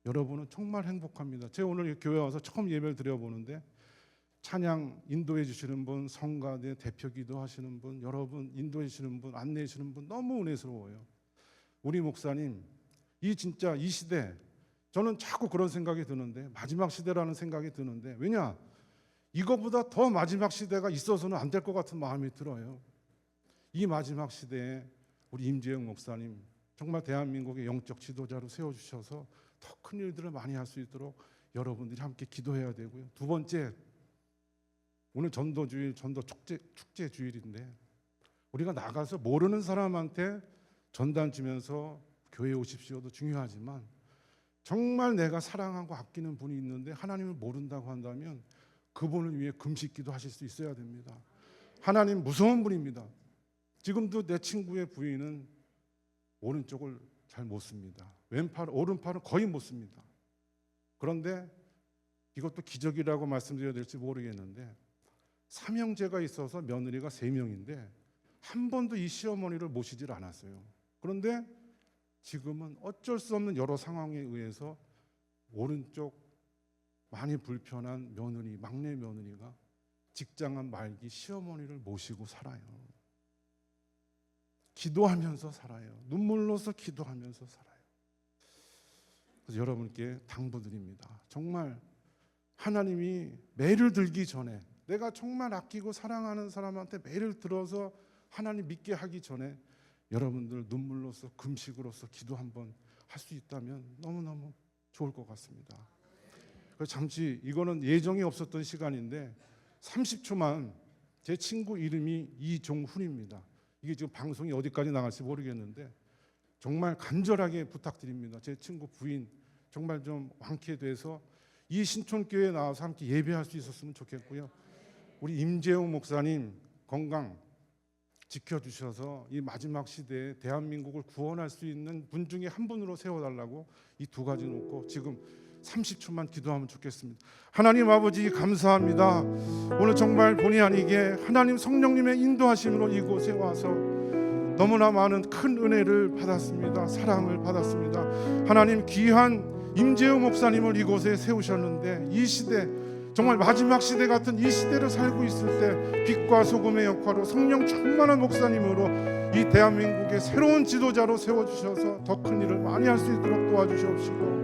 여러분은 정말 행복합니다. 제가 오늘 교회 와서 처음 예배를 드려보는데 찬양 인도해 주시는 분, 성가대 대표 기도하시는 분, 여러분 인도해 주시는 분, 안내해 주시는 분 너무 은혜스러워요. 우리 목사님, 이 진짜 이 시대, 저는 자꾸 그런 생각이 드는데, 마지막 시대라는 생각이 드는데, 왜냐? 이거보다 더 마지막 시대가 있어서는 안 될 것 같은 마음이 들어요. 이 마지막 시대에 우리 임재영 목사님 정말 대한민국의 영적 지도자로 세워주셔서 더 큰 일들을 많이 할 수 있도록 여러분들이 함께 기도해야 되고요. 두 번째, 오늘 전도주일, 전도 축제 주일인데 우리가 나가서 모르는 사람한테 전단 주면서 교회에 오십시오도 중요하지만, 정말 내가 사랑하고 아끼는 분이 있는데 하나님을 모른다고 한다면 그분을 위해 금식기도 하실 수 있어야 됩니다. 하나님 무서운 분입니다. 지금도 내 친구의 부인은 오른쪽을 잘 못 씁니다. 오른팔은 거의 못 씁니다. 그런데 이것도 기적이라고 말씀드려야 될지 모르겠는데 삼형제가 있어서 며느리가 3명인데 한 번도 이 시어머니를 모시질 않았어요. 그런데 지금은 어쩔 수 없는 여러 상황에 의해서 오른쪽 많이 불편한 며느리, 막내 며느리가 직장한 말기 시어머니를 모시고 살아요. 기도하면서 살아요. 눈물로서 기도하면서 살아요. 그래서 여러분께 당부드립니다. 정말 하나님이 매를 들기 전에, 내가 정말 아끼고 사랑하는 사람한테 매를 들어서 하나님 믿게 하기 전에 여러분들 눈물로서 금식으로서 기도 한번 할 수 있다면 너무너무 좋을 것 같습니다. 그래서 잠시, 이거는 예정이 없었던 시간인데 30초만, 제 친구 이름이 이종훈입니다. 이게 지금 방송이 어디까지 나갈지 모르겠는데 정말 간절하게 부탁드립니다. 제 친구 부인 정말 좀 완쾌돼서 이 신촌교회에 나와서 함께 예배할 수 있었으면 좋겠고요. 우리 임재웅 목사님 건강 지켜주셔서 이 마지막 시대에 대한민국을 구원할 수 있는 분 중에 한 분으로 세워달라고 이 두 가지 놓고 지금 30초만 기도하면 좋겠습니다. 하나님 아버지 감사합니다. 오늘 정말 본의 아니게 하나님 성령님의 인도하심으로 이곳에 와서 너무나 많은 큰 은혜를 받았습니다. 사랑을 받았습니다. 하나님 귀한 임재우 목사님을 이곳에 세우셨는데 이 시대, 정말 마지막 시대 같은 이 시대를 살고 있을 때 빛과 소금의 역할로 성령 충만한 목사님으로 이 대한민국의 새로운 지도자로 세워주셔서 더 큰 일을 많이 할 수 있도록 도와주시옵시고,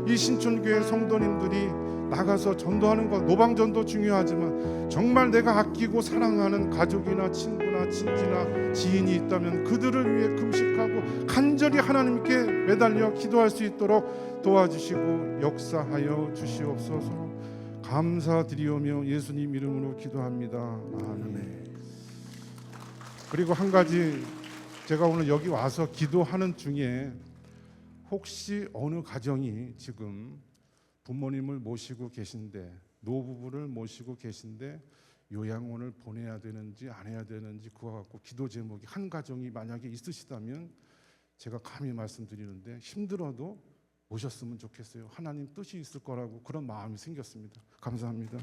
이 신촌교회 성도님들이 나가서 전도하는 것, 노방전도 중요하지만 정말 내가 아끼고 사랑하는 가족이나 친구나 친지나 지인이 있다면 그들을 위해 금식하고 간절히 하나님께 매달려 기도할 수 있도록 도와주시고 역사하여 주시옵소서. 감사드리오며 예수님 이름으로 기도합니다. 아멘. 그리고 한 가지, 제가 오늘 여기 와서 기도하는 중에 혹시 어느 가정이 지금 부모님을 모시고 계신데, 노부부를 모시고 계신데 요양원을 보내야 되는지 안 해야 되는지 그와 갖고 기도 제목이 한 가정이 만약에 있으시다면 제가 감히 말씀드리는데 힘들어도 모셨으면 좋겠어요. 하나님 뜻이 있을 거라고 그런 마음이 생겼습니다. 감사합니다.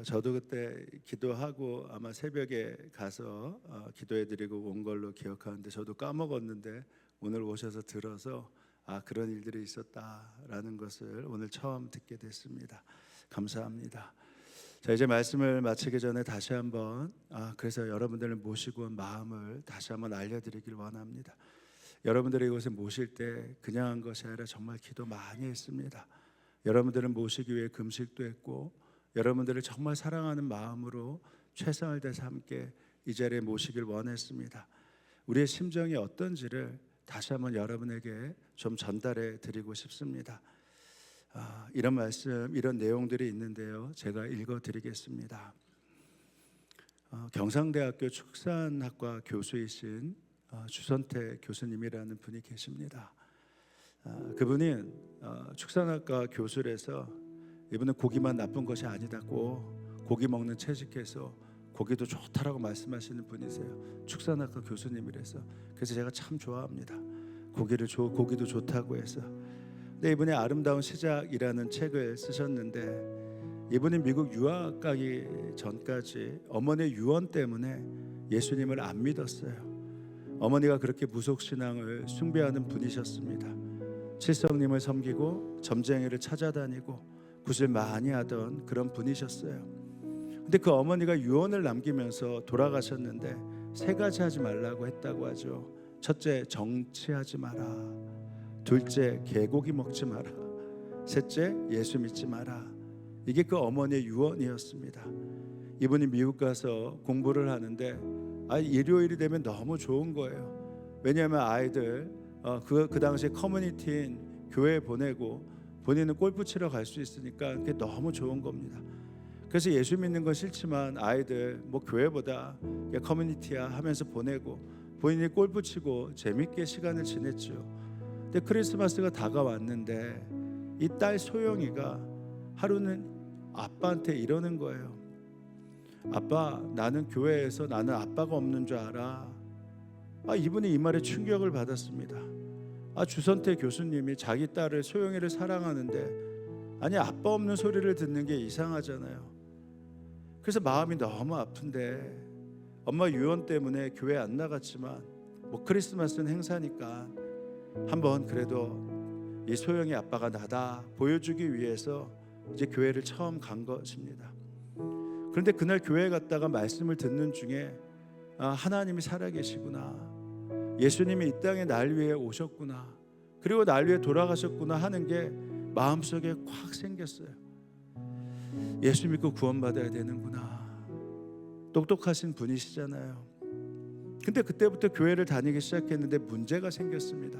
저도 그때 기도하고 아마 새벽에 가서 기도해드리고 온 걸로 기억하는데 저도 까먹었는데 오늘 오셔서 들어서 그런 일들이 있었다라는 것을 오늘 처음 듣게 됐습니다. 감사합니다. 자, 이제 말씀을 마치기 전에 다시 한번 그래서 여러분들을 모시고 온 마음을 다시 한번 알려드리길 원합니다. 여러분들을 이곳에 모실 때 그냥 한 것이 아니라 정말 기도 많이 했습니다. 여러분들을 모시기 위해 금식도 했고 여러분들을 정말 사랑하는 마음으로 최선을 다해서 함께 이 자리에 모시길 원했습니다. 우리의 심정이 어떤지를 다시 한번 여러분에게 좀 전달해 드리고 싶습니다. 이런 말씀, 이런 내용들이 있는데요. 제가 읽어드리겠습니다. 경상대학교 축산학과 교수이신 주선태 교수님이라는 분이 계십니다. 그분은 축산학과 교수라서 이분은 고기만 나쁜 것이 아니다고 고기 먹는 채식해서 고기도 좋다라고 말씀하시는 분이세요. 축산학과 교수님이라서. 그래서 제가 참 좋아합니다. 고기도 좋다고 해서. 근데 이분이 아름다운 시작이라는 책을 쓰셨는데 이분이 미국 유학 가기 전까지 어머니의 유언 때문에 예수님을 안 믿었어요. 어머니가 그렇게 무속신앙을 숭배하는 분이셨습니다. 칠성님을 섬기고 점쟁이를 찾아다니고 굿을 많이 하던 그런 분이셨어요. 근데 그 어머니가 유언을 남기면서 돌아가셨는데 3가지 하지 말라고 했다고 하죠. 첫째, 정치하지 마라. 둘째, 개고기 먹지 마라. 셋째, 예수 믿지 마라. 이게 그 어머니의 유언이었습니다. 이분이 미국 가서 공부를 하는데 일요일이 되면 너무 좋은 거예요. 왜냐하면 아이들 그 당시에 커뮤니티인 교회에 보내고 본인은 골프 치러 갈 수 있으니까 그게 너무 좋은 겁니다. 그래서 예수 믿는 건 싫지만 아이들 뭐 교회보다 커뮤니티야 하면서 보내고 본인이 골프 치고 재밌게 시간을 지냈죠. 근데 크리스마스가 다가왔는데 이 딸 소영이가 하루는 아빠한테 이러는 거예요. 아빠, 나는 교회에서 나는 아빠가 없는 줄 알아. 이분이 이 말에 충격을 받았습니다. 주선태 교수님이 자기 딸을 소영이를 사랑하는데 아니 아빠 없는 소리를 듣는 게 이상하잖아요. 그래서 마음이 너무 아픈데 엄마 유언 때문에 교회 안 나갔지만 뭐 크리스마스는 행사니까 한번 그래도 이 소영이 아빠가 나다 보여주기 위해서 이제 교회를 처음 간 것입니다. 그런데 그날 교회에 갔다가 말씀을 듣는 중에 하나님이 살아계시구나, 예수님이 이 땅에 날 위해 오셨구나, 그리고 날 위해 돌아가셨구나 하는 게 마음속에 콱 생겼어요. 예수 믿고 구원받아야 되는구나. 똑똑하신 분이시잖아요. 근데 그때부터 교회를 다니기 시작했는데 문제가 생겼습니다.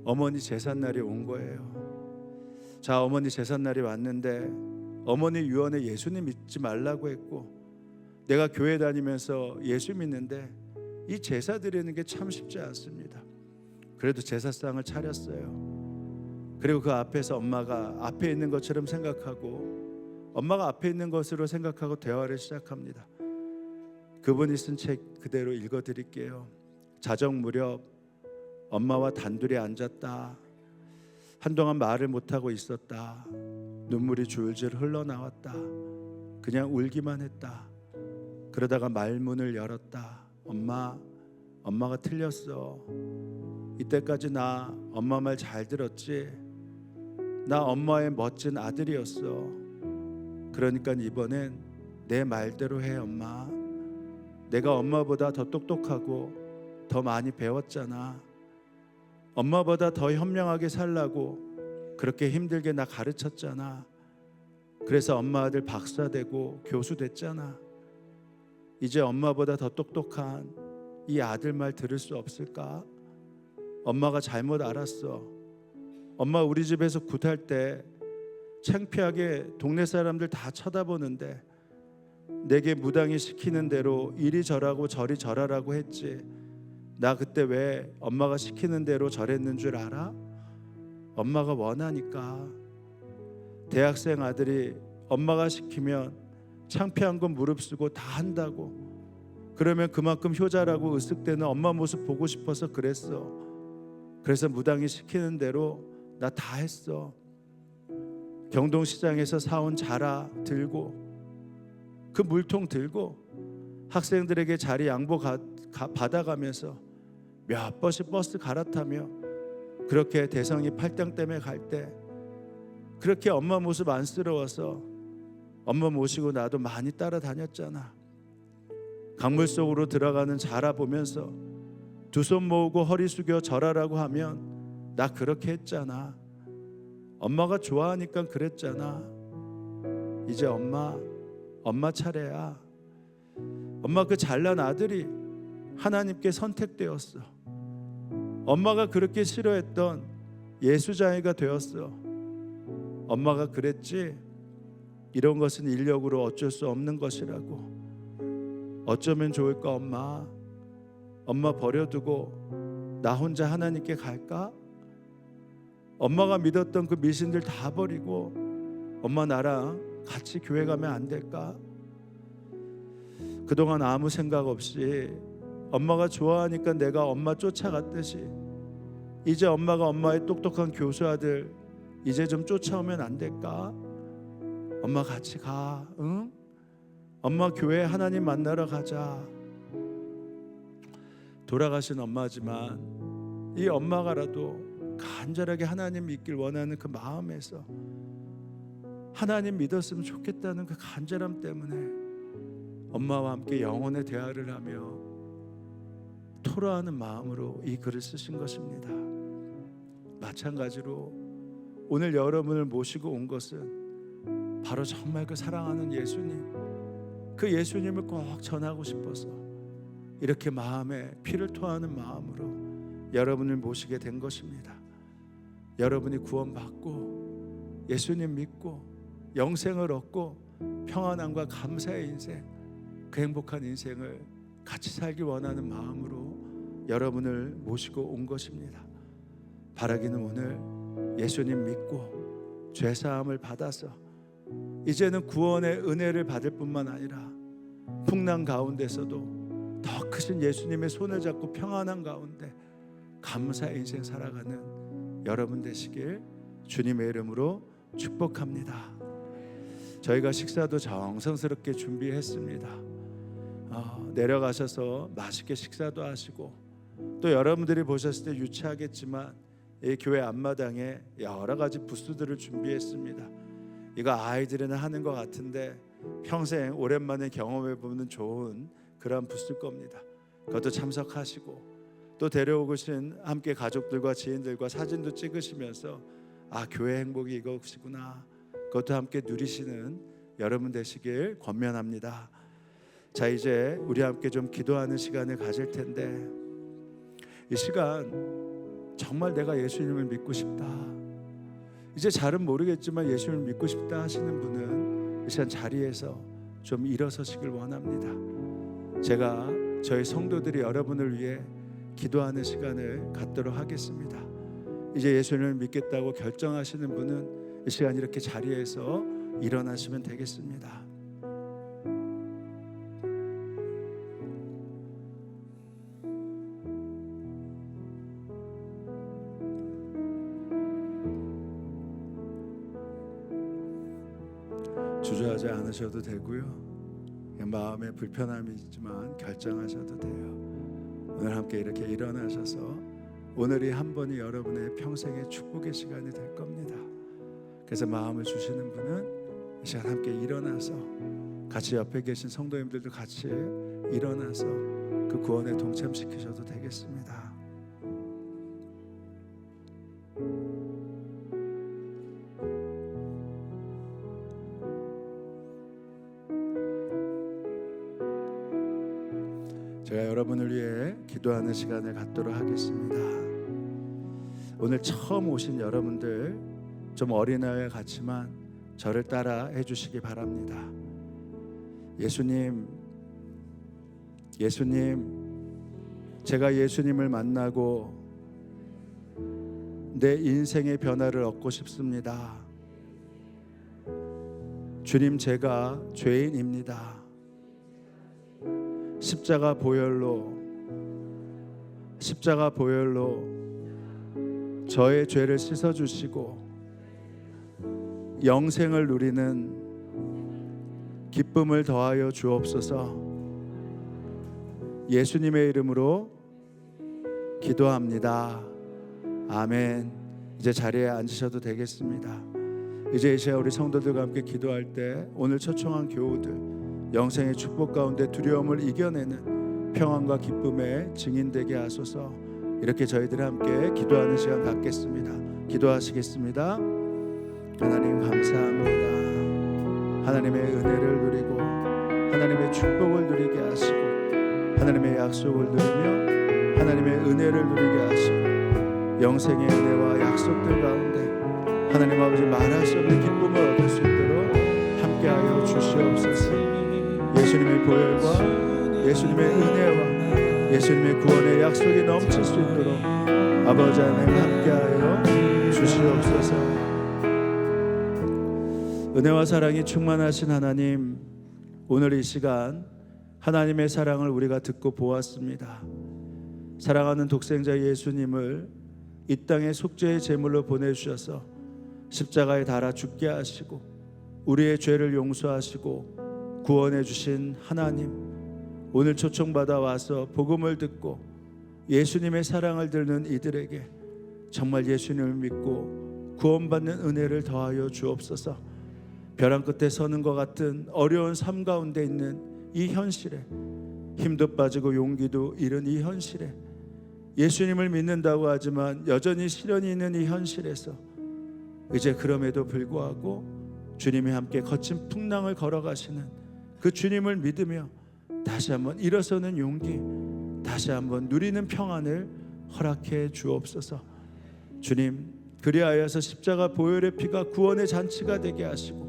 어머니 제삿날이 온 거예요. 자, 어머니 제삿날이 왔는데 어머니 유언에 예수님 믿지 말라고 했고 내가 교회 다니면서 예수 믿는데 이 제사 드리는 게 참 쉽지 않습니다. 그래도 제사상을 차렸어요. 그리고 그 앞에서 엄마가 앞에 있는 것처럼 생각하고 엄마가 앞에 있는 것으로 생각하고 대화를 시작합니다. 그분이 쓴 책 그대로 읽어드릴게요. 자정 무렵 엄마와 단둘이 앉았다. 한동안 말을 못하고 있었다. 눈물이 줄줄 흘러나왔다. 그냥 울기만 했다. 그러다가 말문을 열었다. 엄마가 틀렸어. 이때까지 나 엄마 말 잘 들었지? 나 엄마의 멋진 아들이었어. 그러니까 이번엔 내 말대로 해 엄마. 내가 엄마보다 더 똑똑하고 더 많이 배웠잖아. 엄마보다 더 현명하게 살라고 그렇게 힘들게 나 가르쳤잖아. 그래서 엄마 아들 박사 되고 교수 됐잖아. 이제 엄마보다 더 똑똑한 이 아들 말 들을 수 없을까? 엄마가 잘못 알았어. 엄마 우리 집에서 굿할 때 창피하게 동네 사람들 다 쳐다보는데 내게 무당이 시키는 대로 이리 저라고 저리 저라라고 했지. 나 그때 왜 엄마가 시키는 대로 저랬는 줄 알아? 엄마가 원하니까. 대학생 아들이 엄마가 시키면 창피한 건 무릅쓰고 다 한다고. 그러면 그만큼 효자라고 으쓱대는 엄마 모습 보고 싶어서 그랬어. 그래서 무당이 시키는 대로 나 다 했어. 경동시장에서 사온 자라 들고 그 물통 들고 학생들에게 자리 양보 받아가면서 몇 번씩 버스 갈아타며 그렇게 대성이 팔당 때문에 갈 때 그렇게 엄마 모습 안쓰러워서 엄마 모시고 나도 많이 따라다녔잖아. 강물 속으로 들어가는 자라 보면서 두 손 모으고 허리 숙여 절하라고 하면 나 그렇게 했잖아. 엄마가 좋아하니까 그랬잖아. 이제 엄마 차례야. 엄마 그 잘난 아들이 하나님께 선택되었어. 엄마가 그렇게 싫어했던 예수자이가 되었어. 엄마가 그랬지. 이런 것은 인력으로 어쩔 수 없는 것이라고. 어쩌면 좋을까 엄마. 엄마 버려두고 나 혼자 하나님께 갈까? 엄마가 믿었던 그 미신들 다 버리고 엄마 나랑 같이 교회 가면 안 될까? 그동안 아무 생각 없이 엄마가 좋아하니까 내가 엄마 쫓아갔듯이 이제 엄마가 엄마의 똑똑한 교수 아들 이제 좀 쫓아오면 안 될까? 엄마 같이 가. 응? 엄마 교회 하나님 만나러 가자. 돌아가신 엄마지만 이 엄마가라도 간절하게 하나님 믿길 원하는 그 마음에서 하나님 믿었으면 좋겠다는 그 간절함 때문에 엄마와 함께 영혼의 대화를 하며 토로하는 마음으로 이 글을 쓰신 것입니다. 마찬가지로 오늘 여러분을 모시고 온 것은 바로 정말 그 사랑하는 예수님, 그 예수님을 꼭 전하고 싶어서 이렇게 마음에 피를 토하는 마음으로 여러분을 모시게 된 것입니다. 여러분이 구원받고 예수님 믿고 영생을 얻고 평안함과 감사의 인생, 그 행복한 인생을 같이 살기 원하는 마음으로 여러분을 모시고 온 것입니다. 바라기는 오늘 예수님 믿고 죄사함을 받아서 이제는 구원의 은혜를 받을 뿐만 아니라 풍랑 가운데서도 더 크신 예수님의 손을 잡고 평안한 가운데 감사의 인생 살아가는 여러분 되시길 주님의 이름으로 축복합니다. 저희가 식사도 정성스럽게 준비했습니다. 내려가셔서 맛있게 식사도 하시고, 또 여러분들이 보셨을 때 유치하겠지만 이 교회 앞마당에 여러 가지 부스들을 준비했습니다. 이거 아이들이나 하는 것 같은데 평생 오랜만에 경험해보는 좋은 그런 부스일 겁니다. 그것도 참석하시고, 또 데려오신 함께 가족들과 지인들과 사진도 찍으시면서 교회 행복이 이것이구나, 그것도 함께 누리시는 여러분 되시길 권면합니다. 자, 이제 우리 함께 좀 기도하는 시간을 가질 텐데, 이 시간 정말 내가 예수님을 믿고 싶다, 이제 잘은 모르겠지만 예수님을 믿고 싶다 하시는 분은 이 시간 자리에서 좀 일어서시길 원합니다. 제가 저희 성도들이 여러분을 위해 기도하는 시간을 갖도록 하겠습니다. 이제 예수님을 믿겠다고 결정하시는 분은 이 시간 이렇게 자리에서 일어나시면 되겠습니다. 주저하지 않으셔도 되고요. 그냥 마음에 불편함이 있지만 결정하셔도 돼요. 오늘 함께 이렇게 일어나셔서 오늘이 한 번이 여러분의 평생의 축복의 시간이 될 겁니다. 그래서 마음을 주시는 분은 이 시간 함께 일어나서 같이 옆에 계신 성도님들도 같이 일어나서 그 구원에 동참시키셔도 되겠습니다. 제가 여러분을 위해 기도하는 시간을 갖도록 하겠습니다. 오늘 처음 오신 여러분들 좀 어린아이와 같지만 저를 따라 해주시기 바랍니다. 예수님, 제가 예수님을 만나고 내 인생의 변화를 얻고 싶습니다. 주님, 제가 죄인입니다. 십자가 보혈로 저의 죄를 씻어주시고 영생을 누리는 기쁨을 더하여 주옵소서. 예수님의 이름으로 기도합니다. 아멘. 이제 자리에 앉으셔도 되겠습니다. 이제 이 시간 우리 성도들과 함께 기도할 때 오늘 초청한 교우들 영생의 축복 가운데 두려움을 이겨내는 평안과 기쁨의 증인되게 하소서. 이렇게 저희들 함께 기도하는 시간 갖겠습니다. 기도하시겠습니다. 하나님 감사합니다. 하나님의 은혜를 누리고 하나님의 축복을 누리게 하시고 하나님의 약속을 누리며 하나님의 은혜를 누리게 하시고 영생의 은혜와 약속들 가운데 하나님 아버지 말할 수 없는 기쁨을 얻을 수 있도록 함께하여 주시옵소서. 예수님의 보혈과 예수님의 은혜와 예수님의 구원의 약속이 넘칠 수 있도록 아버지 하나님 함께하여 주시옵소서. 은혜와 사랑이 충만하신 하나님, 오늘 이 시간 하나님의 사랑을 우리가 듣고 보았습니다. 사랑하는 독생자 예수님을 이 땅에 속죄의 제물로 보내주셔서 십자가에 달아 죽게 하시고 우리의 죄를 용서하시고 구원해 주신 하나님, 오늘 초청받아 와서 복음을 듣고 예수님의 사랑을 듣는 이들에게 정말 예수님을 믿고 구원받는 은혜를 더하여 주옵소서. 벼랑 끝에 서는 것 같은 어려운 삶 가운데 있는 이 현실에, 힘도 빠지고 용기도 잃은 이 현실에, 예수님을 믿는다고 하지만 여전히 시련이 있는 이 현실에서 이제 그럼에도 불구하고 주님이 함께 거친 풍랑을 걸어가시는 그 주님을 믿으며 다시 한번 일어서는 용기, 다시 한번 누리는 평안을 허락해 주옵소서. 주님, 그리하여서 십자가 보혈의 피가 구원의 잔치가 되게 하시고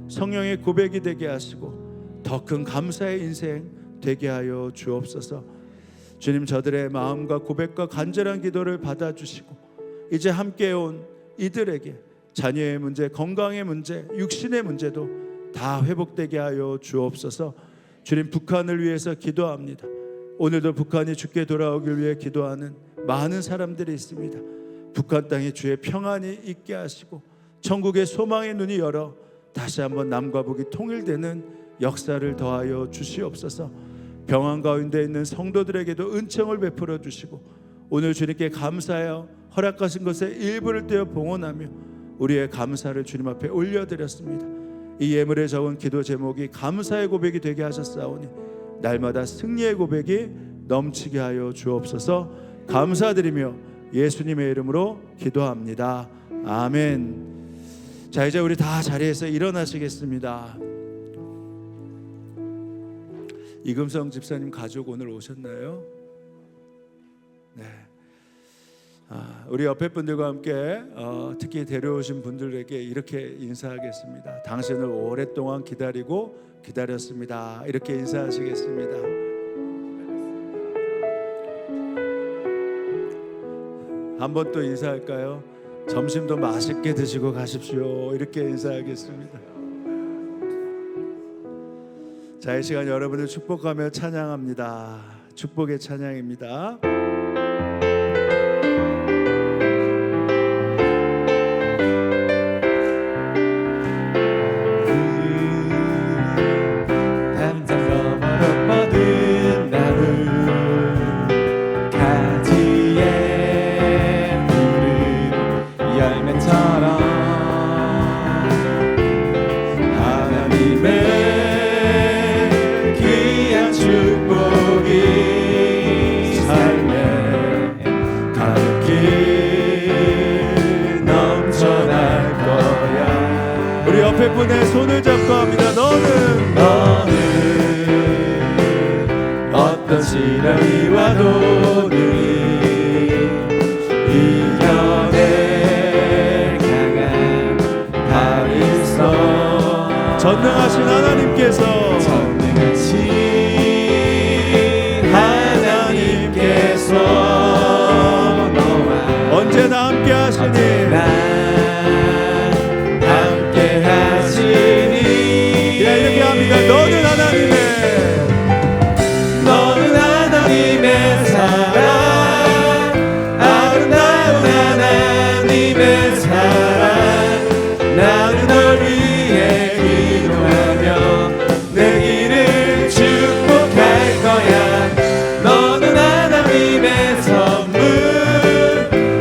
성령의 고백이 되게 하시고 더 큰 감사의 인생 되게 하여 주옵소서. 주님, 저들의 마음과 고백과 간절한 기도를 받아주시고 이제 함께 온 이들에게 자녀의 문제, 건강의 문제, 육신의 문제도 다 회복되게 하여 주옵소서. 주님, 북한을 위해서 기도합니다. 오늘도 북한이 주께 돌아오길 위해 기도하는 많은 사람들이 있습니다. 북한 땅에 주의 평안이 있게 하시고 천국의 소망의 눈이 열어 다시 한번 남과 북이 통일되는 역사를 더하여 주시옵소서. 병환 가운데 있는 성도들에게도 은총을 베풀어 주시고 오늘 주님께 감사하여 허락하신 것에 일부를 떼어 봉헌하며 우리의 감사를 주님 앞에 올려드렸습니다. 이 예물에 적은 기도 제목이 감사의 고백이 되게 하셨사오니 날마다 승리의 고백이 넘치게 하여 주옵소서. 감사드리며 예수님의 이름으로 기도합니다. 아멘. 자, 이제 우리 다 자리에서 일어나시겠습니다. 이금성 집사님 가족 오늘 오셨나요? 네. 우리 옆에 분들과 함께 특히 데려오신 분들에게 이렇게 인사하겠습니다. 당신을 오랫동안 기다렸습니다. 이렇게 인사하시겠습니다. 한번 또 인사할까요? 점심도 맛있게 드시고 가십시오. 이렇게 인사하겠습니다. 자, 이 시간 여러분을 축복하며 찬양합니다. 축복의 찬양입니다. 옆에 분의 손을 잡고 합니다. 너는 어떤 시련이 와도 이겨낼 강한 발이 있어. 전능하신 하나님께서 언제나 함께 하시니 너는 하나님의 사랑, 아름다운 하나님의 사랑. 나는 널 위해 기도하며 내 길을 축복할 거야. 너는 하나님의 선물,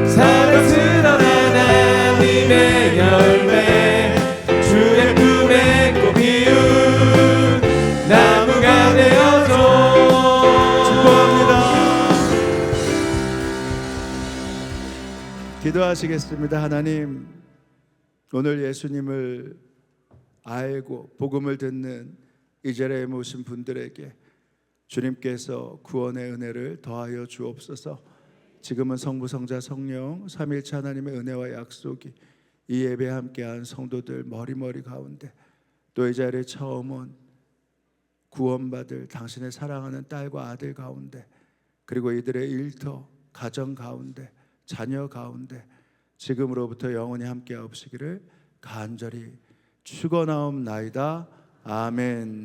사랑스러운 하나님의 열매, 주의 품에 꽃 피운 나무가 되어줘. 축복합니다. 기도하시겠습니다. 하나님, 오늘 예수님을 알고 복음을 듣는 이 자리에 모신 분들에게 주님께서 구원의 은혜를 더하여 주옵소서. 지금은 성부, 성자, 성령 삼위일체 하나님의 은혜와 약속이 이 예배에 함께한 성도들 머리머리 가운데, 또 이 자리에 처음 온 구원받을 당신의 사랑하는 딸과 아들 가운데, 그리고 이들의 일터, 가정 가운데, 자녀 가운데 지금으로부터 영원히 함께하옵시기를 간절히 축원하옵나이다. 아멘.